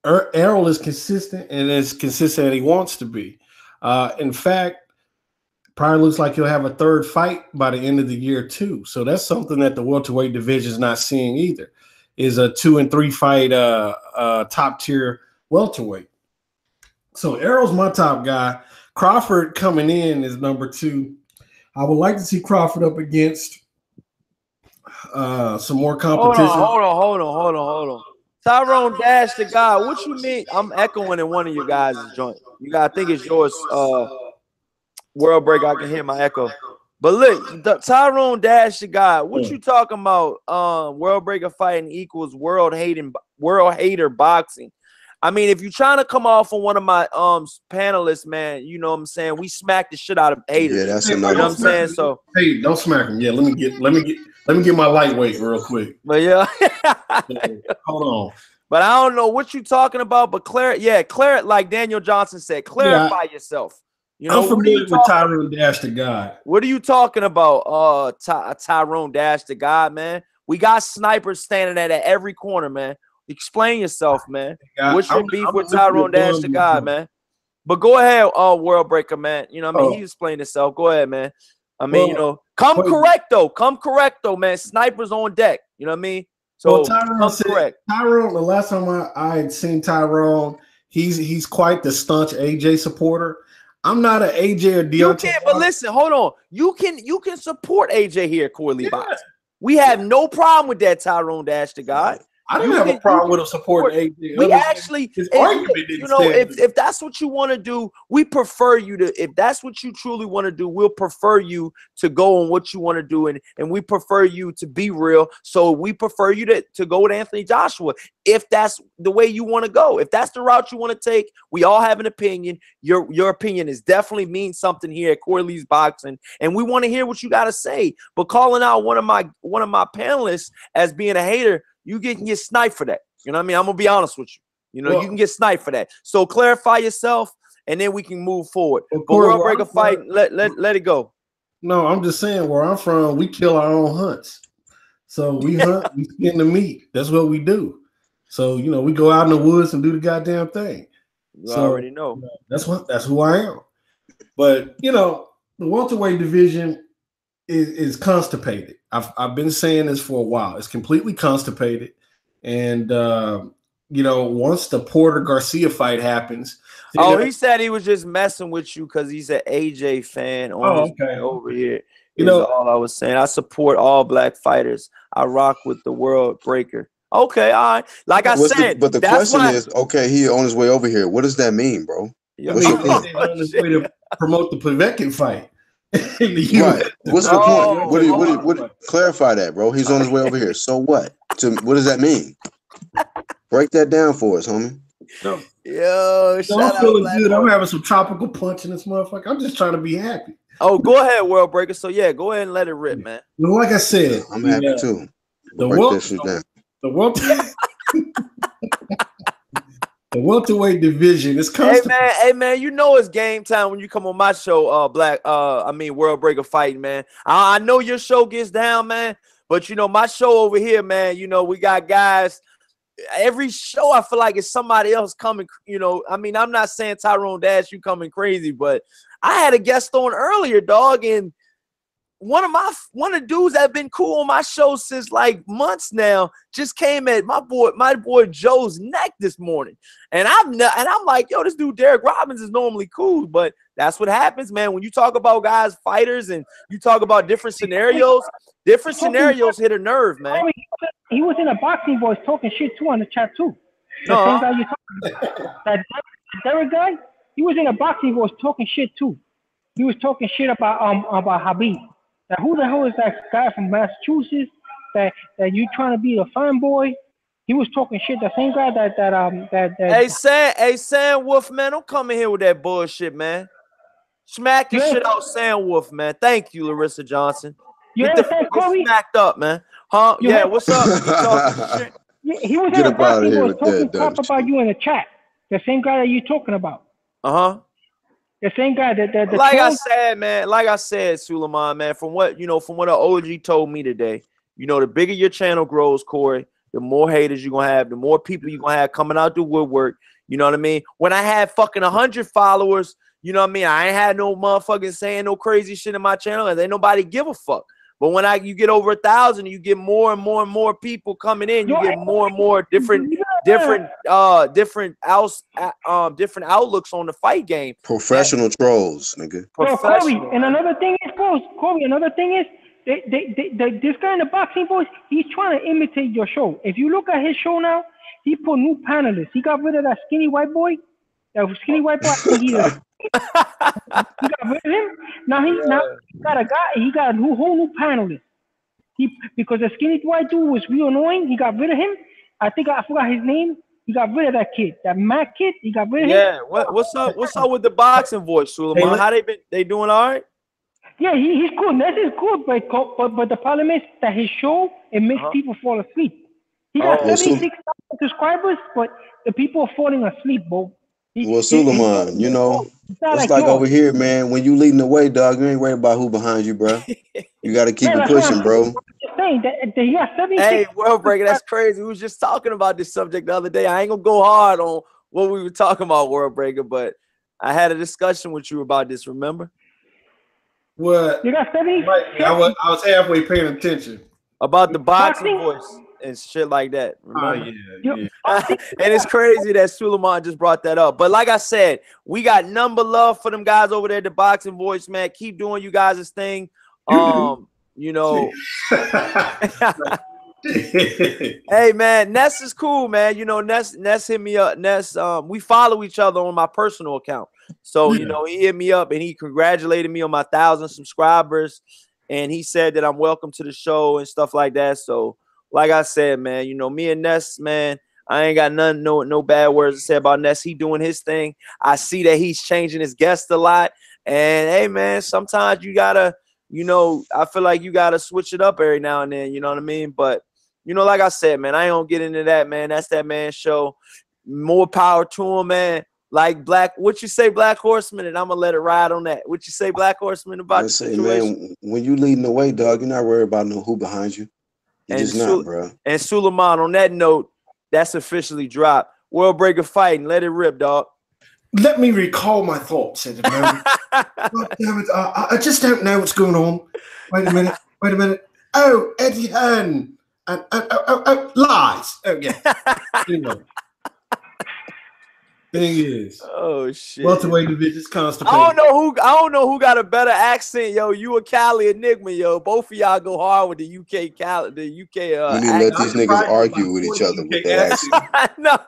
Errol is consistent and as consistent as he wants to be. In fact, probably looks like he'll have a third fight by the end of the year too. So that's something that the welterweight division is not seeing either. Is a 2 and 3 fight top tier welterweight. So Errol's my top guy. Crawford coming in is number 2. I would like to see Crawford up against some more competition. Hold on. Tyrone Dash the guy. What you mean? I'm echoing in one of you guys' joint. I think it's yours. World Break. I can hear my echo. But look, Tyrone Dash the guy. What you talking about? World Breaker Fighting equals world hater boxing. I mean, if you're trying to come off on one of my panelists, man, you know what I'm saying? We smack the shit out of haters. Yeah, that's you know what I'm saying? So hey, don't smack him. Yeah, let me get my lightweight real quick. But yeah. Hold on. But I don't know what you're talking about. But clarify, like Daniel Johnson said, clarify yourself. I'm familiar with Tyrone Dash the God. What are you talking about? Tyrone Dash the God, man. We got snipers standing at every corner, man. Explain yourself, man. What's your beef with Tyrone Dash the God, man? But go ahead, World Breaker, man. You know what I mean? He explained himself. Go ahead, man. I mean, come correct though, man. Snipers on deck. You know what I mean? So come correct. Tyrone, the last time I had seen Tyrone, he's quite the staunch AJ supporter. I'm not an AJ or Deontay. You can't, but listen, hold on. You can support AJ here, Corley Box. We have no problem with that, Tyrone Dash the God. I don't have a problem with him supporting AJ. We actually, if that's what you want to do, we prefer you to. If that's what you truly want to do, we'll prefer you to go on what you want to do, and we prefer you to be real. So we prefer you to go with Anthony Joshua if that's the way you want to go. If that's the route you want to take, we all have an opinion. Your opinion is definitely means something here at Corley's Boxing, and we want to hear what you got to say. But calling out one of my panelists as being a hater, you can get sniped for that. You know what I mean? I'm going to be honest with you. You can get sniped for that. So clarify yourself, and then we can move forward. But World Breaker Fight, let it go. No, I'm just saying where I'm from, we kill our own hunts. So we hunt, we skin the meat. That's what we do. So we go out in the woods and do the goddamn thing. You already know. That's who I am. But the welterweight division is constipated. I've been saying this for a while. It's completely constipated. And once the Porter Garcia fight happens. He said he was just messing with you because he's an AJ fan on his way over here. All I was saying. I support all black fighters. I rock with the World Breaker. Okay, all right. Like I said, but the question is, okay, he on his way over here. What does that mean, bro? What's your point? On his way to promote the Povetkin fight. Right. What's the point? What clarify that, bro? He's on his way over here. So what? What does that mean? Break that down for us, homie. Yo, I'm feeling good. I'm having some tropical punch in this motherfucker. I'm just trying to be happy. Oh, go ahead, World Breaker. So yeah, go ahead and let it rip, man. Well, like I said, I'm happy too. The welterweight division is constant. Hey man, it's game time when you come on my show, World Breaker Fighting, man. I know your show gets down, man, but my show over here, man, we got guys. Every show I feel like it's somebody else coming, I'm not saying Tyrone Dash, you coming crazy, but I had a guest on earlier, dog, and one of the dudes that have been cool on my show since like months now just came at my boy Joe's neck this morning, and I'm like, yo, this dude Derek Robbins is normally cool, but that's what happens, man. When you talk about guys, fighters, and you talk about different scenarios hit a nerve, man. He was in a boxing voice talking shit too on the chat too. The same guy you talking about, that Derek guy, he was in a boxing voice talking shit too. He was talking shit about Habib. Now, who the hell is that guy from Massachusetts that you trying to be a fanboy? He was talking shit. The same guy that. Hey, Sam Wolf, man, don't come in here with that bullshit, man. Smack your shit out, Sam Wolf, man. Thank you, Larissa Johnson. You understand, Corey? Smacked up, man. Huh? Yeah, what's up? He was in a boxing voice talking crap about you in the chat. The same guy that you talking about. The same guy that like I said, Suleiman, man, from what an OG told me today, the bigger your channel grows, Corey, the more haters you're gonna have, the more people you're gonna have coming out the woodwork. You know what I mean? When I had fucking 100 followers, you know what I mean? I ain't had no motherfucking saying no crazy shit in my channel, and ain't nobody give a fuck. But when you get over 1,000, you get more and more and more people coming in. You get more and more different outlooks on the fight game. Professional trolls, nigga. Corey, and another thing is, this guy in the boxing voice, he's trying to imitate your show. If you look at his show now, he put new panelists. He got rid of that skinny white boy. That skinny white boy, I think he got rid of him. Now he got a guy. He got a whole new panelist. Because the skinny white dude was real annoying. He got rid of him. I forgot his name. He got rid of that kid, that Matt kid. He got rid of him. Yeah. What's up with the boxing voice, Suleiman? How they doing? All right. Yeah, he's cool. Ness is cool, but the problem is that his show it makes people fall asleep. He got 76,000 subscribers, but the people are falling asleep, bro. Suleiman, it's like over here, man. When you leading the way, dog, you ain't worried about who behind you, bro. You got to keep it pushing, bro. Hey, World Breaker, that's crazy. We was just talking about this subject the other day. I ain't gonna go hard on what we were talking about, World Breaker, but I had a discussion with you about this. Remember? What? You got 70? I was halfway paying attention about the boxing voice and shit like that. Remember? Yeah. And it's crazy that Suleiman just brought that up. But like I said, we got number love for them guys over there at the boxing voice, man. Keep doing you guys' thing. Hey man, Ness is cool, man. Ness hit me up. Ness, we follow each other on my personal account. So, he hit me up and he congratulated me on my 1,000 subscribers. And he said that I'm welcome to the show and stuff like that. So, like I said, man, me and Ness, man, I ain't got no bad words to say about Ness. He doing his thing. I see that he's changing his guests a lot. And hey, man, sometimes you gotta, I feel like you gotta switch it up every now and then. You know what I mean? But like I said, man, I ain't gonna get into that, man. That's that man's show. More power to him, man. Like what you say, Black Horseman, and I'm gonna let it ride on that. What you say, Black Horseman, about the situation? Man, when you leading the way, dog, you're not worried about who behind you. You're And just not, bro. and Suleiman, on that note, that's officially dropped. World Breaker fighting. Let it rip, dog. Let me recall my thoughts at the moment. God damn it. I just don't know what's going on. Wait a minute. Wait a minute. Oh, Eddie Hearn. Lies. Oh, yeah. Anyway. Thing is, Oh shit. welterweight division is constipated. I don't know who got a better accent, yo. You a Cali Enigma, yo. Both of y'all go hard with the UK Cali, the UK We need to let these niggas argue with each other with that accent. I know.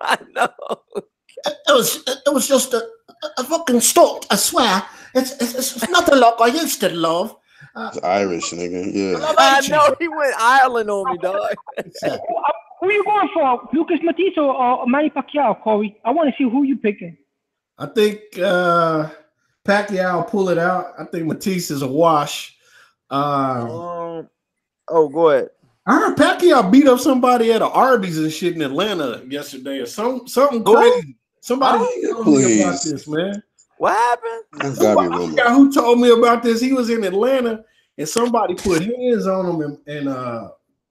It was just a fucking stunt, I swear. It's not the look I used to love. It's Irish, nigga. Yeah. I know he went Ireland on me, dog. Who you going for, Lucas Matthysse or Manny Pacquiao, Corey? I want to see who you picking. I think Pacquiao will pull it out. I think Matthysse is a wash. Go ahead. I heard Pacquiao beat up somebody at an Arby's and shit in Atlanta yesterday, or something crazy. Somebody told me about this, man. What happened? That's gotta be a rumor. Guy who told me about this, he was in Atlanta and somebody put hands on him and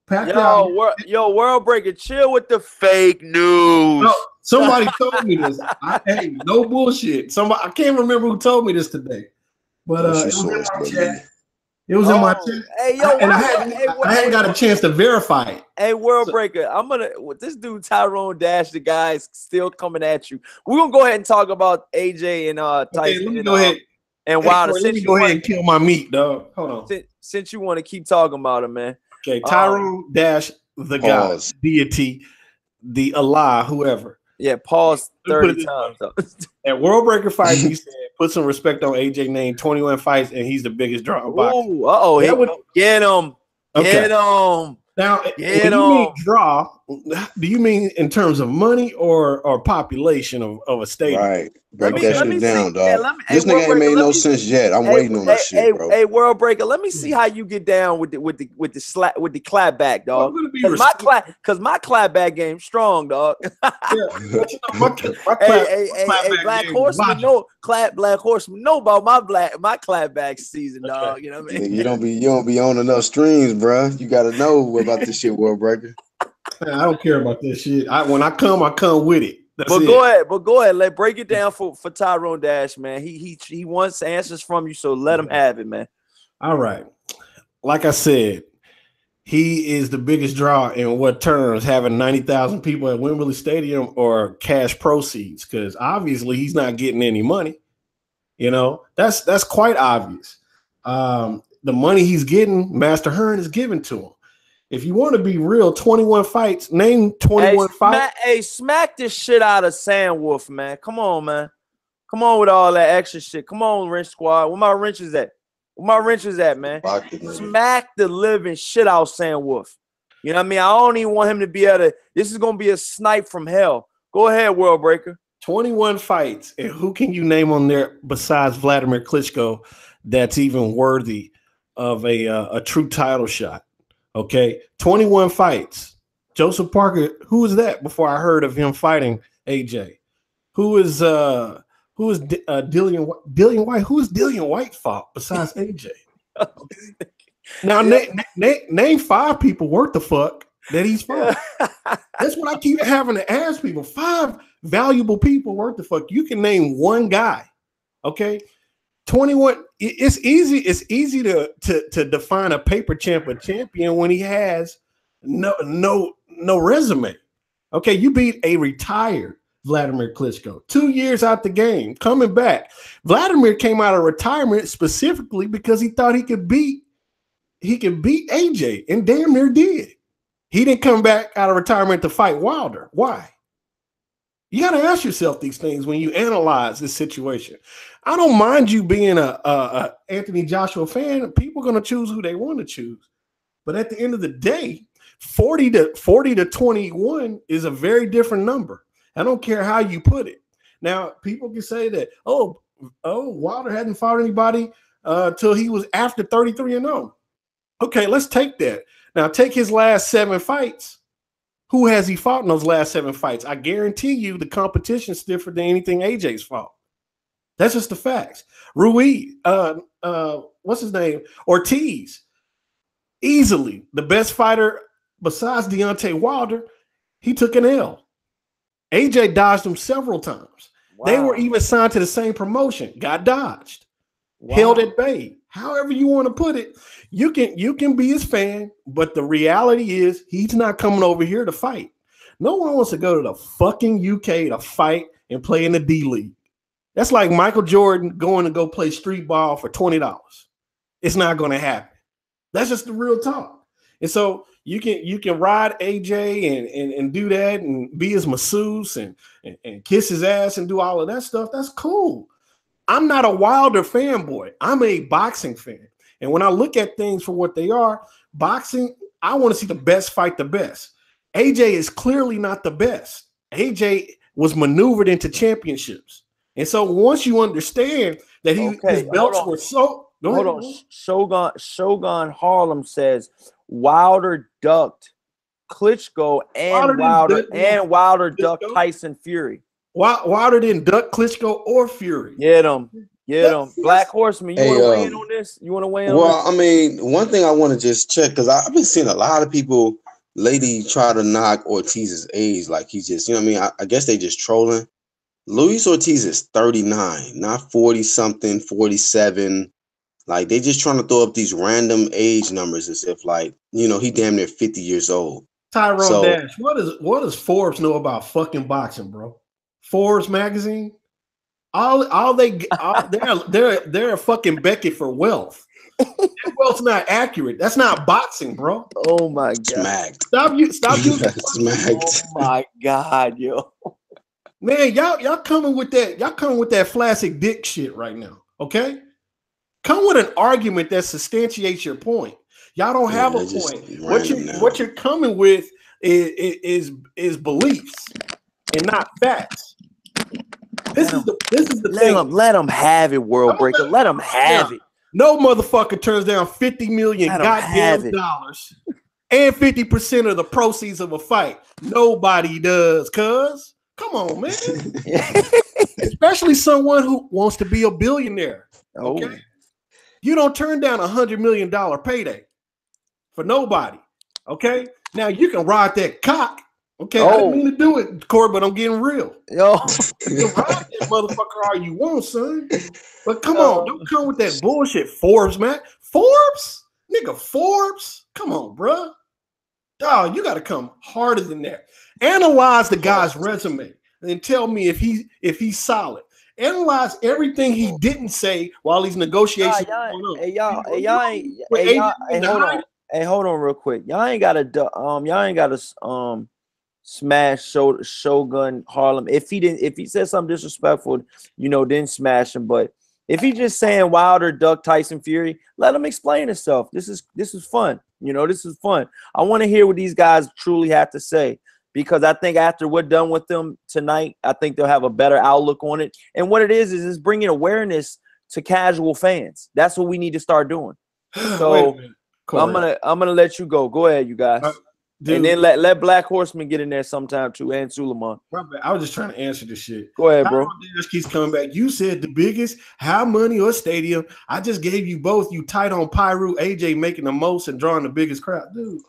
Pacquiao. Yo, World Breaker, chill with the fake news. No, somebody told me this. Hey, no bullshit. I can't remember who told me this today, but it was in my chat. It was in my chat. Hey, yo, and I hadn't got a chance to verify it. Hey, World Breaker, with this dude Tyrone Dash, the guy's still coming at you. We're gonna go ahead and talk about AJ and Tyson. Okay, let me go ahead. And Wilder. Let me go ahead and kill my meat, dog. Hold on. Since you want to keep talking about him, man. Okay, Tyrone Dash, the God, deity, the Allah, whoever. Yeah, pause 30 times. At World Breaker Fight, he said, put some respect on AJ name, 21 fights, and he's the biggest draw in boxing. Get him. Okay. Get him. Now, when you mean draw, do you mean in terms of money or population of a stadium? Right. Break that shit down, dog. This nigga ain't made no sense yet. I'm waiting on that shit, bro. Hey, World Breaker, let me see how you get down with the clap back, dog. Because my clap back game strong, dog. Black Horseman know about my clap back season, dog. You know what I mean? You don't be on enough streams, bro. You gotta know about this shit, World Breaker. I don't care about this shit. When I come with it. Go ahead. Let's break it down for Tyrone Dash, man. He wants answers from you, so let him have it, man. All right. Like I said, he is the biggest draw in what terms? Having 90,000 people at Wembley Stadium or cash proceeds? Because obviously he's not getting any money. You know, that's quite obvious. The money he's getting, Master Hearn is giving to him. If you want to be real, 21 fights, name 21 fights. Smack this shit out of Sandwolf, man. Come on, man. Come on with all that extra shit. Come on, wrench squad. Where my wrenches at? Man? Smack the living shit out of Sandwolf. You know what I mean? I don't even want him to be able to. This is going to be a snipe from hell. Go ahead, World Breaker. 21 fights. And who can you name on there besides Vladimir Klitschko that's even worthy of a true title shot? Okay, 21 fights. Joseph Parker, who is that before I heard of him fighting AJ? Who is Dillian White? Who is Dillian White fought besides AJ? Now, name 5 people worth the fuck that he's fought. That's what I keep having to ask people. 5 valuable people worth the fuck. You can name one guy. Okay. 21. It's easy to define a paper champion when he has no resume. Okay, you beat a retired Vladimir Klitschko 2 years out the game, coming back. Vladimir came out of retirement specifically because he thought he could beat AJ, and damn near did. He didn't come back out of retirement to fight Wilder. Why? You got to ask yourself these things when you analyze this situation. I don't mind you being a Anthony Joshua fan. People are going to choose who they want to choose. But at the end of the day, 40 to 21 is a very different number. I don't care how you put it. Now, people can say that, Wilder hadn't fought anybody till he was after 33-0. Okay, let's take that. Now, take his last 7 fights. Who has he fought in those last 7 fights? I guarantee you the competition's different than anything AJ's fought. That's just the facts. Ruiz, what's his name? Ortiz, easily the best fighter besides Deontay Wilder, he took an L. AJ dodged him several times. Wow. They were even signed to the same promotion, got dodged, held at bay. However you want to put it, you can be his fan, but the reality is he's not coming over here to fight. No one wants to go to the fucking UK to fight and play in the D League. That's like Michael Jordan going to go play street ball for $20. It's not going to happen. That's just the real talk. And so you can ride AJ and do that and be his masseuse and kiss his ass and do all of that stuff. That's cool. I'm not a Wilder fanboy. I'm a boxing fan. And when I look at things for what they are, boxing, I want to see the best fight the best. AJ is clearly not the best. AJ was maneuvered into championships. And so once you understand that his belts were so... Hold on. Shogun Harlem says Wilder ducked Klitschko and Wilder ducked Tyson Fury. Wilder didn't duck Klitschko or Fury. Get him. Black Horseman, you want to weigh in on this? You want to weigh in on this? Well, I mean, one thing I want to just check, because I've been seeing a lot of people lately try to knock Ortiz's age. Like he's just, you know what I mean? I guess they just trolling. Luis Ortiz is 39, not 40-something, 47. Like, they just trying to throw up these random age numbers as if, like, you know, he damn near 50 years old. Tyrone Dash, what does Forbes know about fucking boxing, bro? Forbes magazine? They're a fucking Beckett for wealth. That wealth's not accurate. That's not boxing, bro. Oh my god. Smacked. Stop using smacked. Oh my god, yo. Man, y'all coming with that. Y'all coming with that flaccid dick shit right now. Okay? Come with an argument that substantiates your point. Y'all don't have a point. What you're coming with is beliefs and not facts. This is the thing. Let them have it, World Breaker. Let them have it. No motherfucker turns down $50 million goddamn dollars and 50% of the proceeds of a fight. Nobody does, cuz. Come on, man. Especially someone who wants to be a billionaire. Okay. Oh. You don't turn down $100 million payday for nobody. Okay. Now you can ride that cock. Okay. I didn't mean to do it, Corey, but I'm getting real. Yo. You can ride that motherfucker all you want, son. But come on, don't come with that bullshit. Forbes, man. Forbes? Nigga, Forbes? Come on, bro. Dog, you got to come harder than that. Analyze the guy's resume and tell me if he's solid. Analyze everything he didn't say while these negotiations. Hold on real quick. Y'all ain't gotta smash Shogun Harlem. If he said something disrespectful, then smash him. But if he's just saying Wilder duck Tyson Fury, let him explain himself. This is fun. This is fun. I want to hear what these guys truly have to say. Because I think after we're done with them tonight, I think they'll have a better outlook on it. And what it is it's bringing awareness to casual fans. That's what we need to start doing. So I'm gonna let you go. Go ahead, you guys. And then let Black Horseman get in there sometime too, and Suleiman. I was just trying to answer this shit. Go ahead, bro. Dash keeps coming back. You said the biggest, how money or stadium. I just gave you both. You tight on Pyru, AJ making the most and drawing the biggest crowd, dude.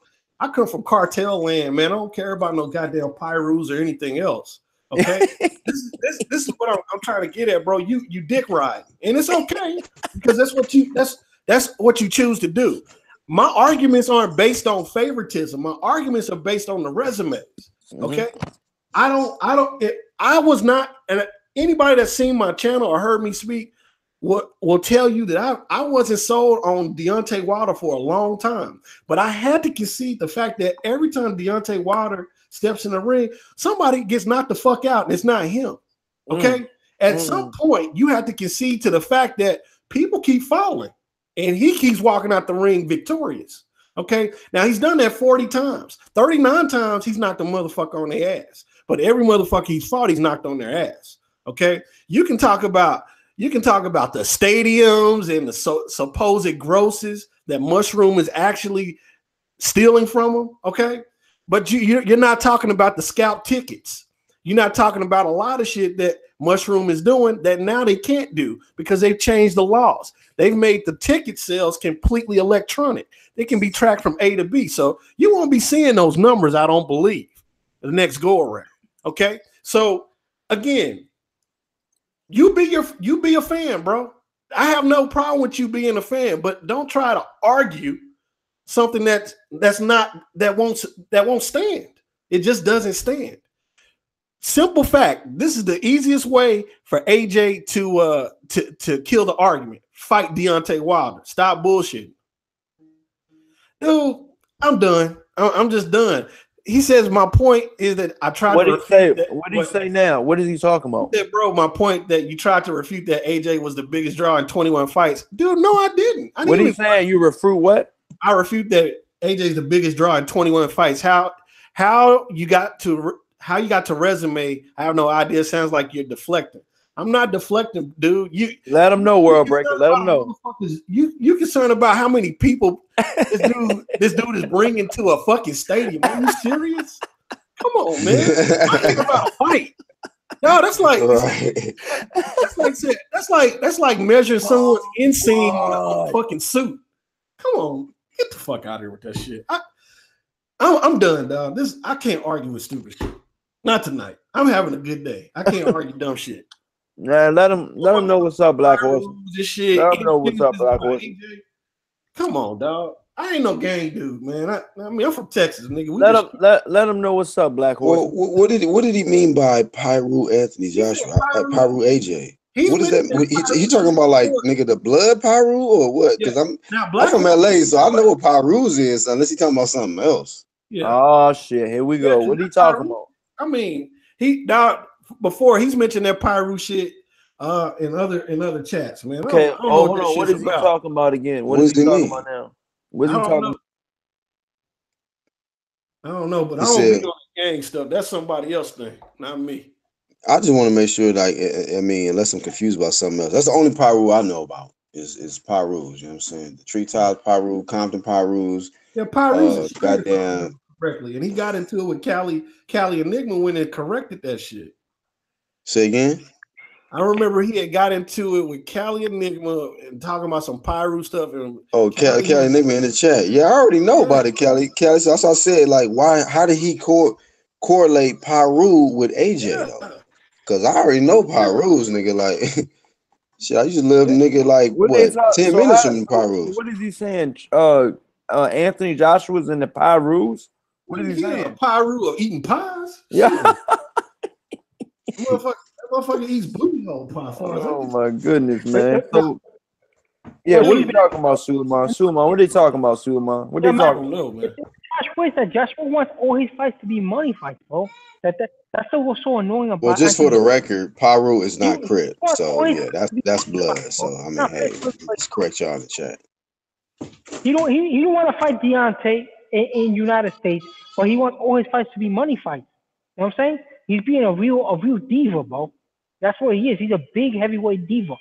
I come from cartel land, man. I don't care about no goddamn Pyrus or anything else. Okay, this is what I'm trying to get at, bro. You dick ride, and it's okay because that's what you choose to do. My arguments aren't based on favoritism. My arguments are based on the resumes. Okay, I was not, and anybody that's seen my channel or heard me speak will tell you that I wasn't sold on Deontay Wilder for a long time, but I had to concede the fact that every time Deontay Wilder steps in the ring, somebody gets knocked the fuck out, and it's not him. Okay, at some point you have to concede to the fact that people keep falling, and he keeps walking out the ring victorious. Okay, now he's done that 40 times, 39 times he's knocked a motherfucker on their ass, but every motherfucker he's fought, he's knocked on their ass. Okay, you can talk about the stadiums and the supposed grosses that Mushroom is actually stealing from them, okay? But you're not talking about the scalp tickets. You're not talking about a lot of shit that Mushroom is doing that now they can't do because they've changed the laws. They've made the ticket sales completely electronic. They can be tracked from A to B. So you won't be seeing those numbers, I don't believe, the next go around. Okay. So again, you be a fan, bro. I have no problem with you being a fan, but don't try to argue something that won't stand. It just doesn't stand. Simple fact. This is the easiest way for AJ to kill the argument. Fight Deontay Wilder. Stop bullshitting. Dude, I'm done. I'm just done. He says my point is that I tried what to refute that. What did he say now? What is he talking about? Said, bro, my point that you tried to refute that AJ was the biggest draw in 21 fights. Dude, no, I didn't. What are you saying? You refute what? I refute that AJ is the biggest draw in 21 fights. How you got to resume? I have no idea. It sounds like you're deflecting. I'm not deflecting, dude. You let them know, World Breaker. Let them know. You concerned about how many people this dude is bringing to a fucking stadium? Are you serious? Come on, man. I ain't about a fight. No, that's like measuring someone's inseam on a fucking suit. Come on, get the fuck out of here with that shit. I'm done, dog. I can't argue with stupid shit. Not tonight. I'm having a good day. I can't argue dumb shit. Nah, let him know what's up, Black Horse. Let him know what's up, Black Horse. Come on, dog. I ain't no gang dude, man. I mean, I'm from Texas, nigga. Let him know what's up, Black Horse. Well, what did he mean by Pyru Anthony Joshua? Pyru AJ. What is that? He talking about like nigga the blood Pyru or what? Because I'm from LA, so I know what Pyru's is, unless he talking about something else. Yeah. Oh shit, here we go. What are you talking about? I mean, before he's mentioned that Pyru shit in other chats, man. Okay, hold on. What is he talking about again? What is he talking about now? What is he talking about? I don't know, but I don't be on the gang stuff. That's somebody else's thing, not me. I just want to make sure, like, I mean, unless I'm confused about something else. That's the only Pyru I know about is Pyrus. You know what I'm saying? The Treetops Pyru, Compton Pyrus. Yeah, Pyrus. Goddamn. Correctly, and he got into it with Cali Enigma when it corrected that shit. Say again. I remember he had got into it with Cali Enigma and talking about some Pyru stuff. And Cali Enigma in the chat. Yeah, I already know about it, Cali. So that's what I said. Like, why? How did he correlate Pyru with AJ though? Because I already know Pyru's nigga. Like, shit, I used to live nigga like 10 minutes from Pyru's. What is he saying? Anthony Joshua's in the Pyru's. What is he saying? A Pyru of eating pies? Yeah. Motherfucker eats booty hole pie. Oh my goodness, man. So, yeah, what are you talking about, Suleiman? Suleiman, what are they talking about, Suleiman? What they talking about, man? Joshua wants all his fights to be money fights, bro. That's what's so annoying about. Well, just for the record, Pyru is not Crip, so yeah, that's blood. So I mean, hey, let's correct y'all in the chat. He don't want to fight Deontay in United States, but he wants all his fights to be money fights. You know what I'm saying? He's being a real diva, bro. That's what he is. He's a big heavyweight diva.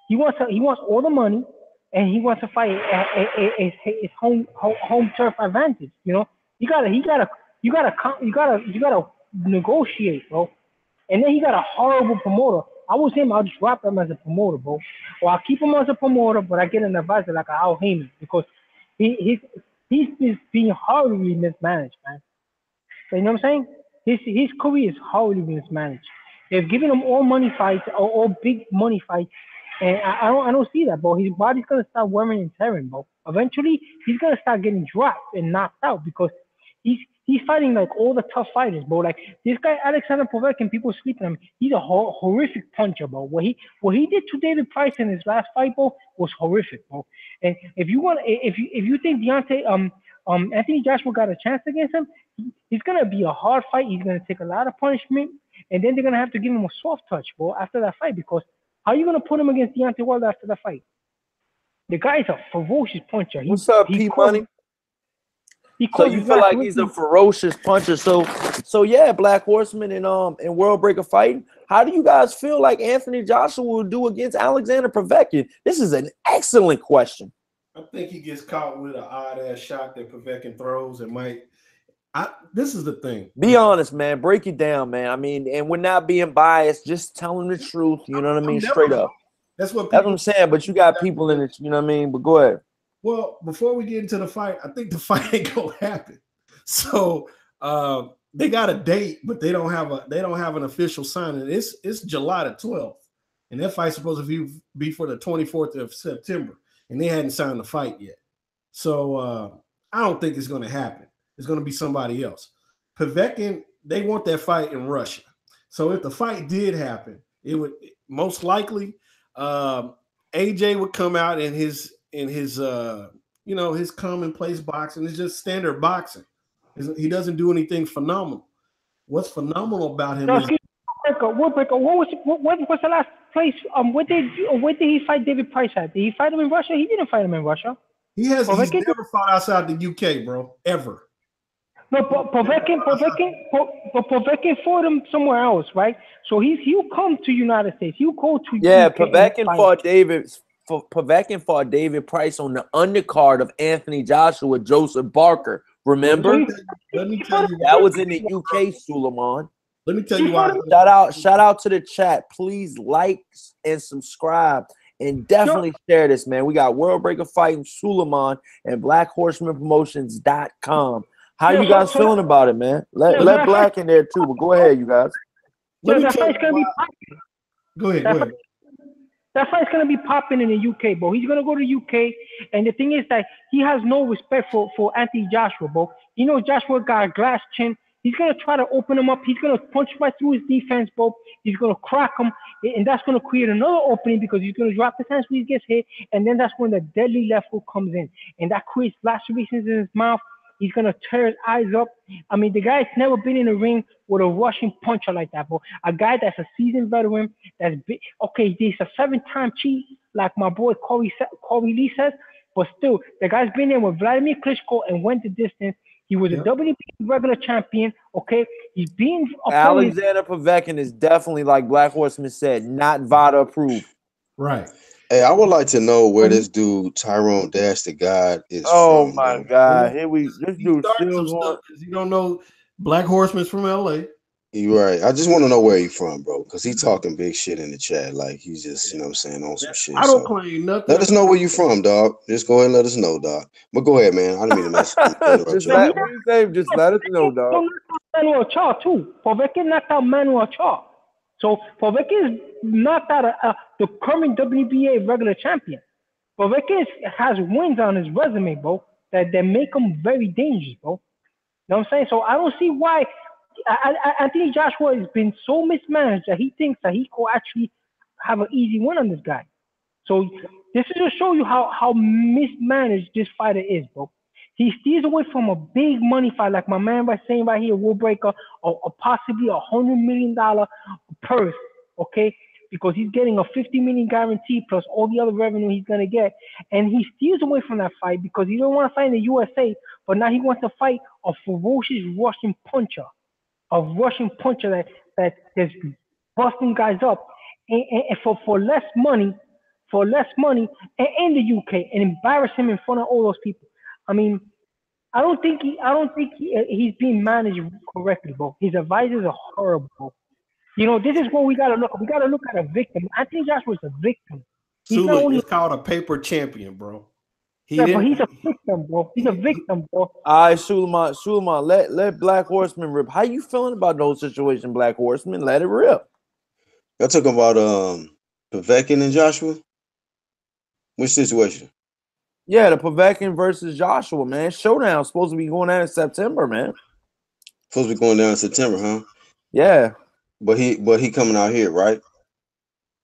He wants all the money, and he wants to fight his home turf advantage. You know, you gotta negotiate, bro. And then he got a horrible promoter. I was him. I'll just drop him as a promoter, bro. Or I'll keep him as a promoter, but I get an advisor like Al Heyman because he's being horribly mismanaged, man. So, you know what I'm saying? His career is horribly mismanaged. They've given him all money fights, all big money fights, and I don't see that, bro. His body's gonna start wearing and tearing, bro. Eventually, he's gonna start getting dropped and knocked out because he's fighting like all the tough fighters, bro. Like this guy Alexander Povetkin, people sleep on him. He's a horrific puncher, bro. What he did to David Price in his last fight, bro, was horrific, bro. And if you think Deontay Anthony Joshua got a chance against him, he's gonna be a hard fight. He's gonna take a lot of punishment, and then they're gonna have to give him a soft touch, bro, after that fight. Because how are you gonna put him against Deontay Wilder after that fight? The guy's a ferocious puncher. What's up, P Money? So you feel like he's a ferocious puncher. So yeah, Black Horseman and World Breaker fighting. How do you guys feel like Anthony Joshua will do against Alexander Povetkin? This is an excellent question. I think he gets caught with an odd ass shot that Povetkin throws and might This is the thing. Be honest, man. Break it down, man. I mean, and we're not being biased, just telling the truth. You know what I mean? Straight up. That's what I'm saying. But you got people in it. You know what I mean? But go ahead. Well, before we get into the fight, I think the fight ain't gonna happen. So they got a date, but they don't have an official signing. It's July the 12th, and that fight's supposed to be for the 24th of September, and they hadn't signed the fight yet. So I don't think it's gonna happen. It's gonna be somebody else. Povetkin, they want that fight in Russia. So if the fight did happen, it would most likely AJ would come out in his his commonplace boxing. It's just standard boxing. He doesn't do anything phenomenal. What's phenomenal about him is what's the last place? Where did he fight David Price at? Did he fight him in Russia? He didn't fight him in Russia. He's never fought outside the UK, bro, ever. No, Povetkin fought him somewhere else, right? So he'll come to United States. He'll go to Povetkin fought David Price on the undercard of Anthony Joshua, Joseph Barker. Remember? Let me tell you, that was in the UK, Suleiman. Let me tell you why. Shout out to the chat. Please like and subscribe. And definitely share this, man. We got World Breaker Fighting, Suleiman, and BlackHorsemanPromotions.com. How you guys feeling about it, man? Let Black in there too, but go ahead, you guys. That fight's gonna be popping. Go ahead. That fight's gonna be popping in the UK, bro. He's gonna go to UK, and the thing is that he has no respect for Anthony Joshua, bro. You know Joshua got a glass chin. He's gonna try to open him up. He's gonna punch right through his defense, bro. He's gonna crack him, and that's gonna create another opening because he's gonna drop his hands when he gets hit, and then that's when the deadly left hook comes in, and that creates lacerations in his mouth. He's gonna tear his eyes up. I mean, the guy's never been in a ring with a Russian puncher like that, bro. A guy that's a seasoned veteran, that's big. Okay, he's a 7-time cheat, like my boy Corey Lee says, but still, the guy's been there with Vladimir Klitschko and went the distance. He was a WBC regular champion. Okay, he's being Alexander Povetkin is definitely, like Black Horseman said, not VADA approved. Right. Hey, I would like to know where this dude Tyrone Dash the God is from. Oh my God! This dude still you don't know Black Horseman's from LA. You're right. I just want to know where he's from, bro, because he's talking big shit in the chat. Like he's just, you know what I'm saying, on some shit. I don't claim nothing. Let us know where you from, dog. Just go ahead and let us know, dog. But go ahead, man. I didn't mean to mess just let us know, dog. Manuel Charr too. Povetkin knocked out Manuel Charr. So Povetkin knocked out the current WBA regular champion. Povetkin has wins on his resume, bro, that make him very dangerous, bro. You know what I'm saying? So I don't see why Anthony Joshua has been so mismanaged that he thinks that he could actually have an easy win on this guy. So this is to show you how mismanaged this fighter is, bro. He steers away from a big money fight, like my man was saying right here, World Breaker, or possibly $100 million purse, okay? Because he's getting a $50 million guarantee plus all the other revenue he's gonna get, and he steers away from that fight because he don't want to fight in the USA, but now he wants to fight a ferocious Russian puncher, that is busting guys up, and for less money, and in the UK, and embarrass him in front of all those people. I mean, I don't think he's being managed correctly, bro. His advisors are horrible, bro. You know, this is what we gotta look. We gotta look at a victim. Anthony Joshua is a victim. It's called a paper champion, bro. But he's a victim, bro. He's a victim, bro. All right, Suleiman, let Black Horseman rip. How you feeling about those situations, Black Horseman? Let it rip. Y'all talking about Povetkin and Joshua? Which situation? Yeah, the Povetkin versus Joshua, man. Showdown supposed to be going down in September, man. Supposed to be going down in September, huh? Yeah. But he coming out here, right?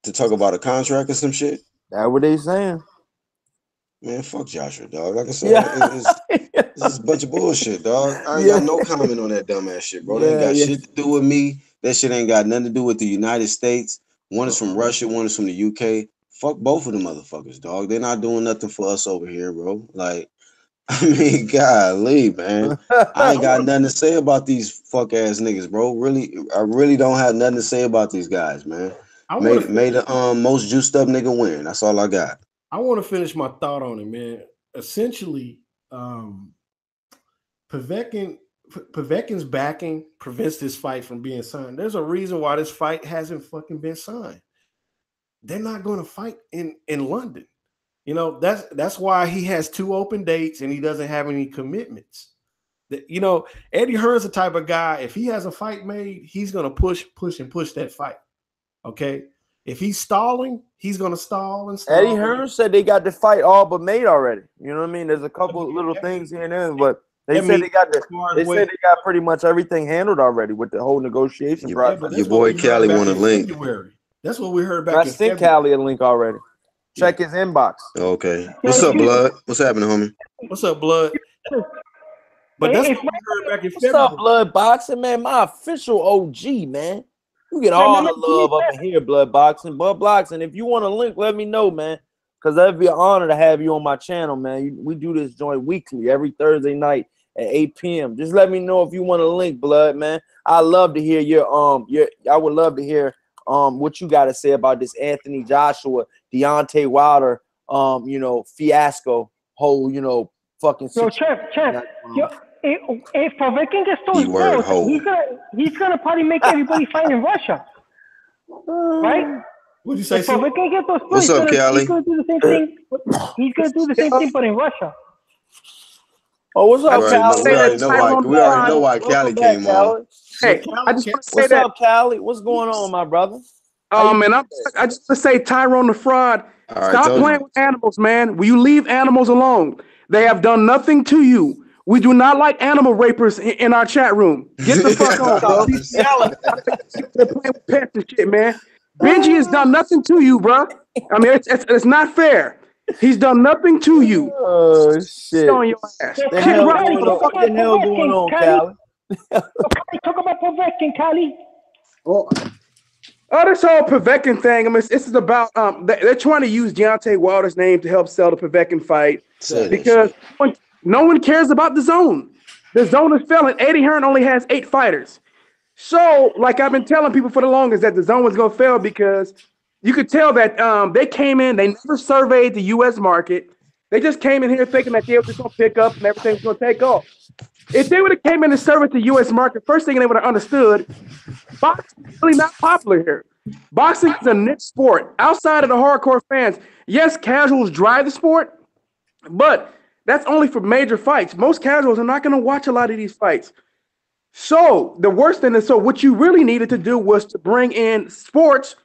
To talk about a contract or some shit? That's what they saying. Man, fuck Joshua, dog. Like I said, this is a bunch of bullshit, dog. I ain't got no comment on that dumbass shit, bro. That ain't got shit to do with me. That shit ain't got nothing to do with the United States. One is from Russia, one is from the UK. Fuck both of them motherfuckers, dog. They're not doing nothing for us over here, bro. Like, I mean, golly, man. I ain't got nothing to say about these fuck ass niggas, bro. Really, I really don't have nothing to say about these guys, man. Made the most juiced up nigga win. That's all I got. I want to finish my thought on it, man. Essentially, Povetkin Povetkin's backing prevents this fight from being signed. There's a reason why this fight hasn't fucking been signed. They're not going to fight in London. You know, that's why he has 2 open dates and he doesn't have any commitments. You know, Eddie Hearn's the type of guy, if he has a fight made, he's going to push that fight. Okay? If he's stalling, he's going to stall and stall. Eddie Hearn said they got the fight all but made already. You know what I mean? There's a couple little things here and there, but they said they got pretty much everything handled already with the whole negotiation process. Your boy Cali want a link. That's what we heard back I sent Cali a link already. Check his inbox. Okay. What's up, Blood? What's happening, homie? What's up, Blood? But that's what we heard back in February. What's up, Blood Boxing, man? My official OG, man. You get all the love up in here, Blood Boxing. Blood Boxing, if you want a link, let me know, man. Because that'd be an honor to have you on my channel, man. We do this joint weekly, every Thursday night at 8 p.m. Just let me know if you want a link, Blood, man. I love to hear I would love to hear what you got to say about this Anthony Joshua, Deontay Wilder, fiasco, whole, fucking. Yo, Champ, if Povetkin gets those belts, he's gonna probably make everybody fight in Russia, right? What'd you say? Povetkin get those belts, what's up, Cali? He's gonna do the same thing. He's gonna do the same thing, but in Russia. Oh, what's up, Cali? We already know why Cali came on. Hey, I just want to say what's up, Cali? What's going on, my brother? And I just want to say, Tyrone the Fraud, stop playing with animals, man. Will you leave animals alone? They have done nothing to you. We do not like animal rapers in our chat room. Get the fuck on, bro. They're playing with pets and shit, man. Benji has done nothing to you, bro. I mean, it's not fair. He's done nothing to you. Oh shit! On your ass. What the hell going on, Cali? Talk about Povetkin, Cali. Oh, this whole Povetkin thing. I mean, this is about they're trying to use Deontay Wilder's name to help sell the Povetkin fight because no one cares about the zone. The zone is failing. Eddie Hearn only has 8 fighters. So, like I've been telling people for the longest, that the zone was going to fail because you could tell that they came in, they never surveyed the U.S. market. They just came in here thinking that they were just going to pick up and everything was going to take off. If they would have came in and surveyed the U.S. market, first thing they would have understood, boxing is really not popular here. Boxing is a niche sport. Outside of the hardcore fans, yes, casuals drive the sport, but that's only for major fights. Most casuals are not going to watch a lot of these fights. So the worst thing is, what you really needed to do was to bring in sports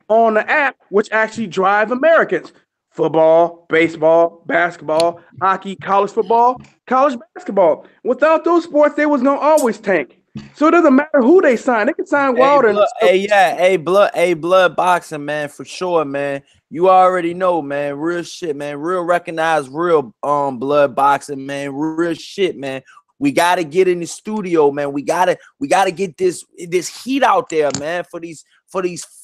on the app, which actually drive Americans. Football, baseball, basketball, hockey, college football, college basketball. Without those sports, they was going to always tank. So it doesn't matter who they sign. They can sign Wilder. Blood Boxing, man, for sure, man. You already know, man. Real shit, man. Real recognized, real Blood Boxing, man. Real shit, man. We gotta get in the studio, man. We gotta get this heat out there, man, for these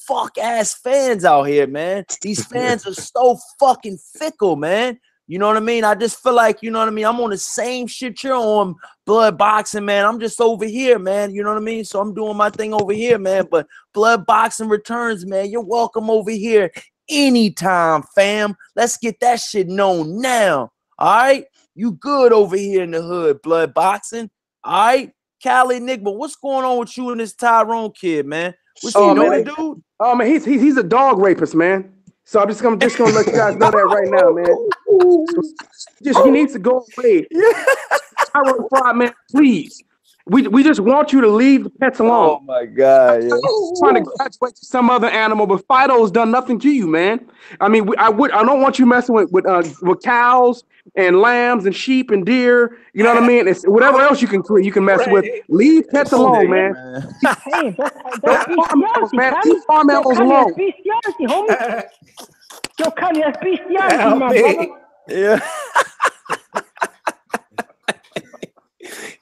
fuck ass fans out here, man. These fans are so fucking fickle, man. You know what I mean? I just feel like, you know what I mean? I'm on the same shit you're on, Blood Boxing, man. I'm just over here, man. You know what I mean? So I'm doing my thing over here, man. But Blood Boxing returns, man. You're welcome over here anytime, fam. Let's get that shit known now. All right? You good over here in the hood, Blood Boxing. All right? Cali Nigma, what's going on with you and this Tyrone kid, man? What's dude? Oh man, he's a dog rapist, man. So I'm just gonna let you guys know that right now, man. He needs to go away. Tyrone Fraud, man, please. We just want you to leave the pets alone. Oh my God! Yeah. Trying to graduate to some other animal, but Fido's done nothing to you, man. I mean, I don't want you messing with cows and lambs and sheep and deer. You know what I mean? It's whatever else you can mess with. Leave pets alone, man. Hey, that's bestiality, man. Leave farm animals alone. Bestiality, homie. Yo, Cali, that's bestiality, my brother. Yeah.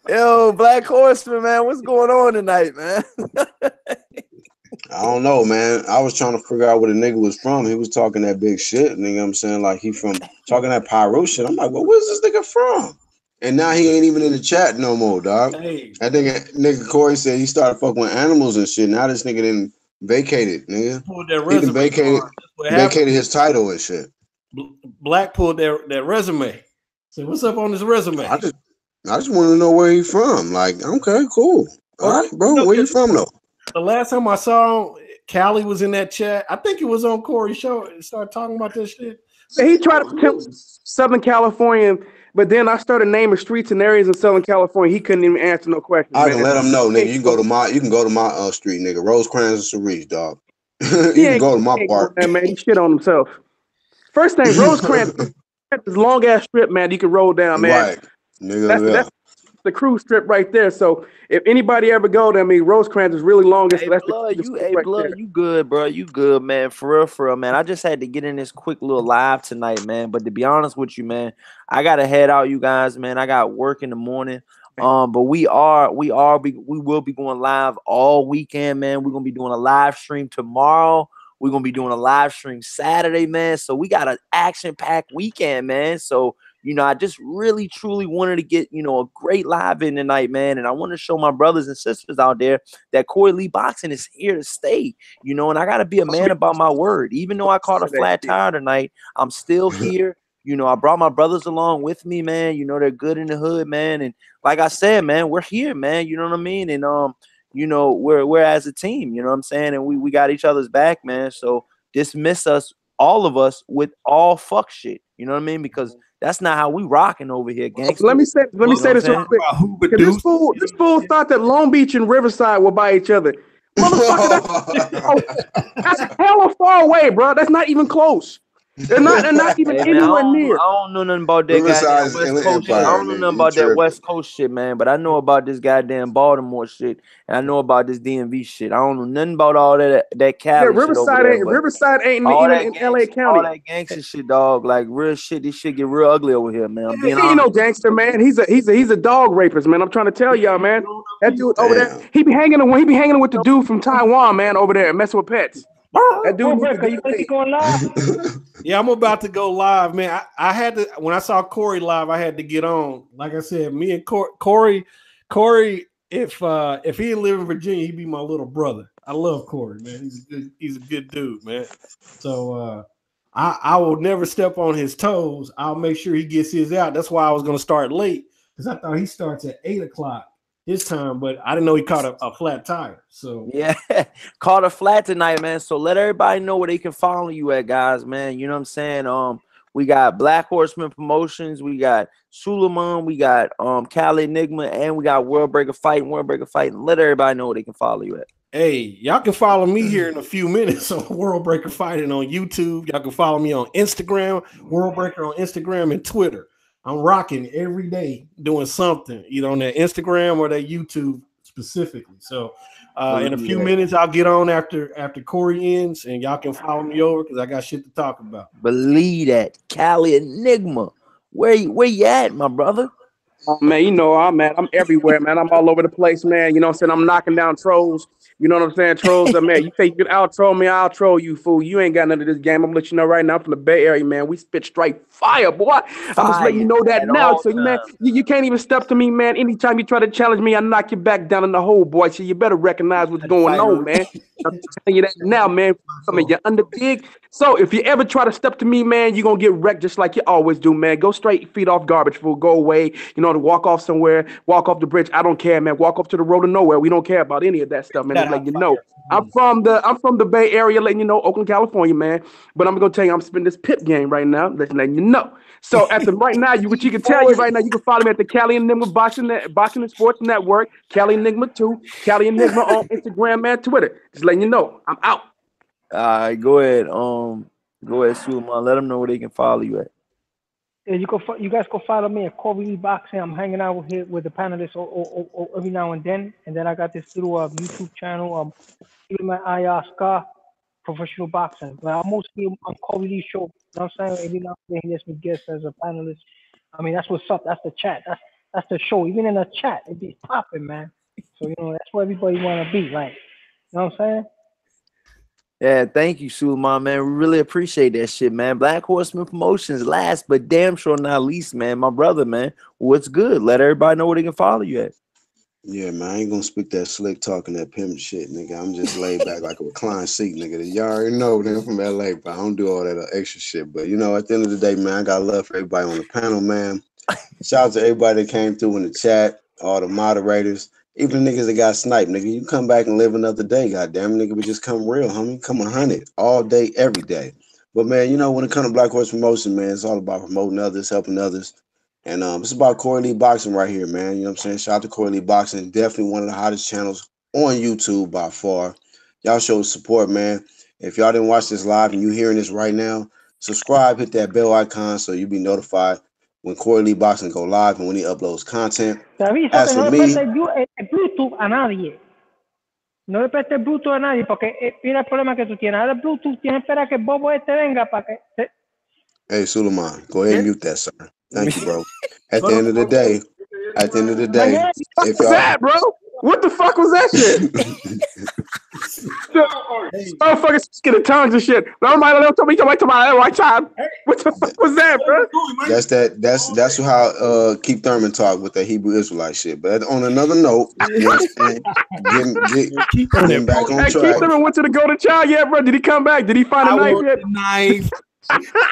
Yo, Black Horseman, man, what's going on tonight, man? I don't know, man. I was trying to figure out where the nigga was from. He was talking that big shit, you know what I'm saying? Like he from talking that pyro shit. I'm like, well, where's this nigga from? And now he ain't even in the chat no more, dog. Hey. I think nigga Corey said he started fucking with animals and shit. Now this nigga didn't vacated, nigga. He done vacated his title and shit. Black pulled that resume. So what's up on this resume? I just want to know where he from. Like, okay, cool. All right, bro. Where you from though? The last time I saw him, Callie was in that chat. I think it was on Corey's show. And started talking about this shit. He tried to pretend Southern California, but then I started naming streets and areas in Southern California. He couldn't even answer no questions. I can let him know, nigga. You can go to my street, nigga. Rosecrans and Cerise, dog. You can go to my part. Man, he shit on himself. First thing, Rosecrans is this long ass strip, man. You can roll down, man. Right, nigga. That's the cruise strip right there. So if anybody ever go there, I mean, Rosecrans is really long. Hey, Blood, you good, bro. You good, man. For real, man. I just had to get in this quick little live tonight, man. But to be honest with you, man, I gotta head out, you guys, man. I got work in the morning. But we will be going live all weekend, man. We're gonna be doing a live stream tomorrow. We're gonna be doing a live stream Saturday, man. So we got an action-packed weekend, man. So I just really, truly wanted to get, a great live in tonight, man. And I want to show my brothers and sisters out there that Corey Lee Boxing is here to stay, and I got to be a man about my word. Even though I caught a flat tire tonight, I'm still here. I brought my brothers along with me, man. They're good in the hood, man. And like I said, man, we're here, man. You know what I mean? And, we're as a team, you know what I'm saying? And we got each other's back, man. So dismiss us, all of us, with all fuck shit. You know what I mean? Because that's not how we rocking over here, gangster. Let me say this real quick. This fool thought that Long Beach and Riverside were by each other. Motherfucker, that's hella far away, bro. That's not even close. They're not even anywhere near. I don't know nothing about that goddamn West Coast shit. I don't know nothing about that West Coast shit, man. But I know about this goddamn Baltimore shit, and I know about this DMV shit. I don't know nothing about all that Cali shit over there. Riverside ain't even in LA County. All that gangster shit, dog. Like real shit. This shit get real ugly over here, man. I'm being honest. He no gangster, man. He's a dog rapist, man. I'm trying to tell y'all, man. That dude over there, he be hanging with the dude from Taiwan, man, over there messing with pets. That dude, you think you going live? Yeah, I'm about to go live, man. I had to, when I saw Corey live, I had to get on. Like I said, me and Corey, if he didn't live in Virginia, he'd be my little brother. I love Corey, man. He's a good dude, man. So I will never step on his toes. I'll make sure he gets his out. That's why I was gonna start late, because I thought he starts at 8:00 his time, but I didn't know he caught a flat tire. So yeah, caught a flat tonight, man. So let everybody know where they can follow you at, guys, man. You know what I'm saying? We got Black Horseman Promotions, we got Suleiman, we got Cali Enigma, and we got World Breaker Fighting. Let everybody know where they can follow you at. Hey, y'all can follow me here in a few minutes on World Breaker Fighting on YouTube. Y'all can follow me on Instagram, World Breaker on Instagram and Twitter. I'm rocking every day doing something, either on their Instagram or their YouTube specifically. So in a few minutes, I'll get on after Corey ends, and y'all can follow me over because I got shit to talk about. Believe that. Cali Enigma. Where you at, my brother? Man, I'm everywhere, man. I'm all over the place, man. You know what I'm saying? I'm knocking down trolls. You know what I'm saying? Trolls, man. You think you can out-troll me, I'll troll you, fool. You ain't got none of this game. I'm gonna let you know right now, I'm from the Bay Area, man. We spit straight fire, boy. I'm just letting you know that now. So, man, you can't even step to me, man. Anytime you try to challenge me, I knock you back down in the hole, boy. So you better recognize what's going on, man. I'm telling you that now, man. I mean, you're under dig. So if you ever try to step to me, man, you're gonna get wrecked just like you always do, man. Go straight, feet off garbage, fool. Go away. To walk off somewhere, walk off the bridge. I don't care, man. Walk off to the road of nowhere. We don't care about any of that stuff, man. Just letting you know. I'm from the Bay Area, letting you know, Oakland, California, man. But I'm gonna tell you, I'm spinning this pip game right now, letting you know. So right now, what you can tell you right now, you can follow me at the Cali Enigma Boxing and Sports Network, Cali Enigma 2, Cali Enigma on Instagram and Twitter. Just letting you know, I'm out. All right, go ahead, Suleiman. Let them know where they can follow you at. Yeah, you guys can follow me at Corey Lee Boxing. I'm hanging out with the panelists every now and then I got this little YouTube channel. Even my Ayaska Professional Boxing. But I'm mostly on Corey Lee's show. You know what I'm saying? Every now and then he lets me guest as a panelist. I mean, that's what's up. That's the chat. That's the show. Even in the chat, it be popping, man. So that's where everybody wanna be, like. You know what I'm saying? Yeah, thank you, Suleiman, man. We really appreciate that shit, man. Black Horseman Promotions, last but damn sure not least, man. My brother, man. What's good? Let everybody know where they can follow you at. Yeah, man. I ain't gonna speak that slick talking, that pimp shit, nigga. I'm just laid back like a reclined seat, nigga. Y'all already know, nigga, I'm from LA, but I don't do all that extra shit. But at the end of the day, man, I got love for everybody on the panel, man. Shout out to everybody that came through in the chat, all the moderators, even the niggas that got sniped, nigga. You come back and live another day, goddamn nigga. But just come real, homie. Come 100 all day, every day. But man, you know when it comes to Black Horse Promotion, man, it's all about promoting others, helping others, and it's about Corey Lee Boxing right here, man. You know what I'm saying? Shout out to Corey Lee Boxing, definitely one of the hottest channels on YouTube by far. Y'all show support, man. If y'all didn't watch this live and you hearing this right now, subscribe, hit that bell icon so you'll be notified when Corey Lee Boxing go live and when he uploads content. Te aviso As que for no le me, prestes el Bluetooth a nadie. No le prestes el Bluetooth a nadie porque mira el problema que tú tienes. Ahora el Bluetooth tienes que esperar que el bobo este venga para que... hey Suleiman, go ahead and mute that, sir. Thank you, bro. At the end of the day, Mañana, if What's y'all that, bro? What the fuck was that shit? Motherfuckers get a tongues and shit. Nobody told me to wait till my right time. What the fuck was that, bro? that's how Keith Thurman talk with that Hebrew Israelite shit. But on another note, you know what I'm saying? Getting back on Hey, track. Keith Thurman went to the Golden Child yet, bro? Did he come back? Did he find a knife yet?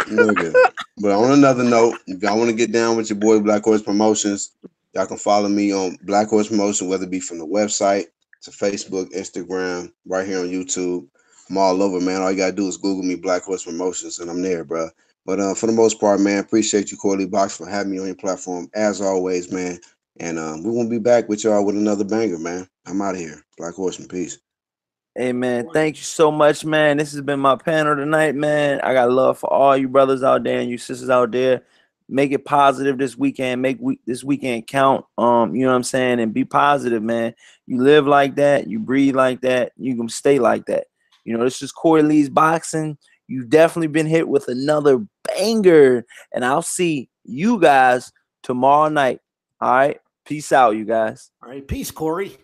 Nigga. But on another note, if y'all want to get down with your boy Black Horse Promotions, y'all can follow me on Black Horse Promotion, whether it be from the website to Facebook, Instagram, right here on YouTube. I'm all over, man. All you gotta do is Google me Black Horse Promotions, and I'm there, bro. But for the most part, man, appreciate you, Corley Box, for having me on your platform as always, man. And we won't be back with y'all with another banger, man. I'm out of here. Black Horseman, peace. Hey man, thank you so much, man. This has been my panel tonight, man. I got love for all you brothers out there and you sisters out there. Make it positive this weekend. Make this weekend count. You know what I'm saying? And be positive, man. You live like that, you breathe like that, you can stay like that. You know, this is Corey Lee's Boxing. You've definitely been hit with another banger. And I'll see you guys tomorrow night. All right. Peace out, you guys. All right. Peace, Corey.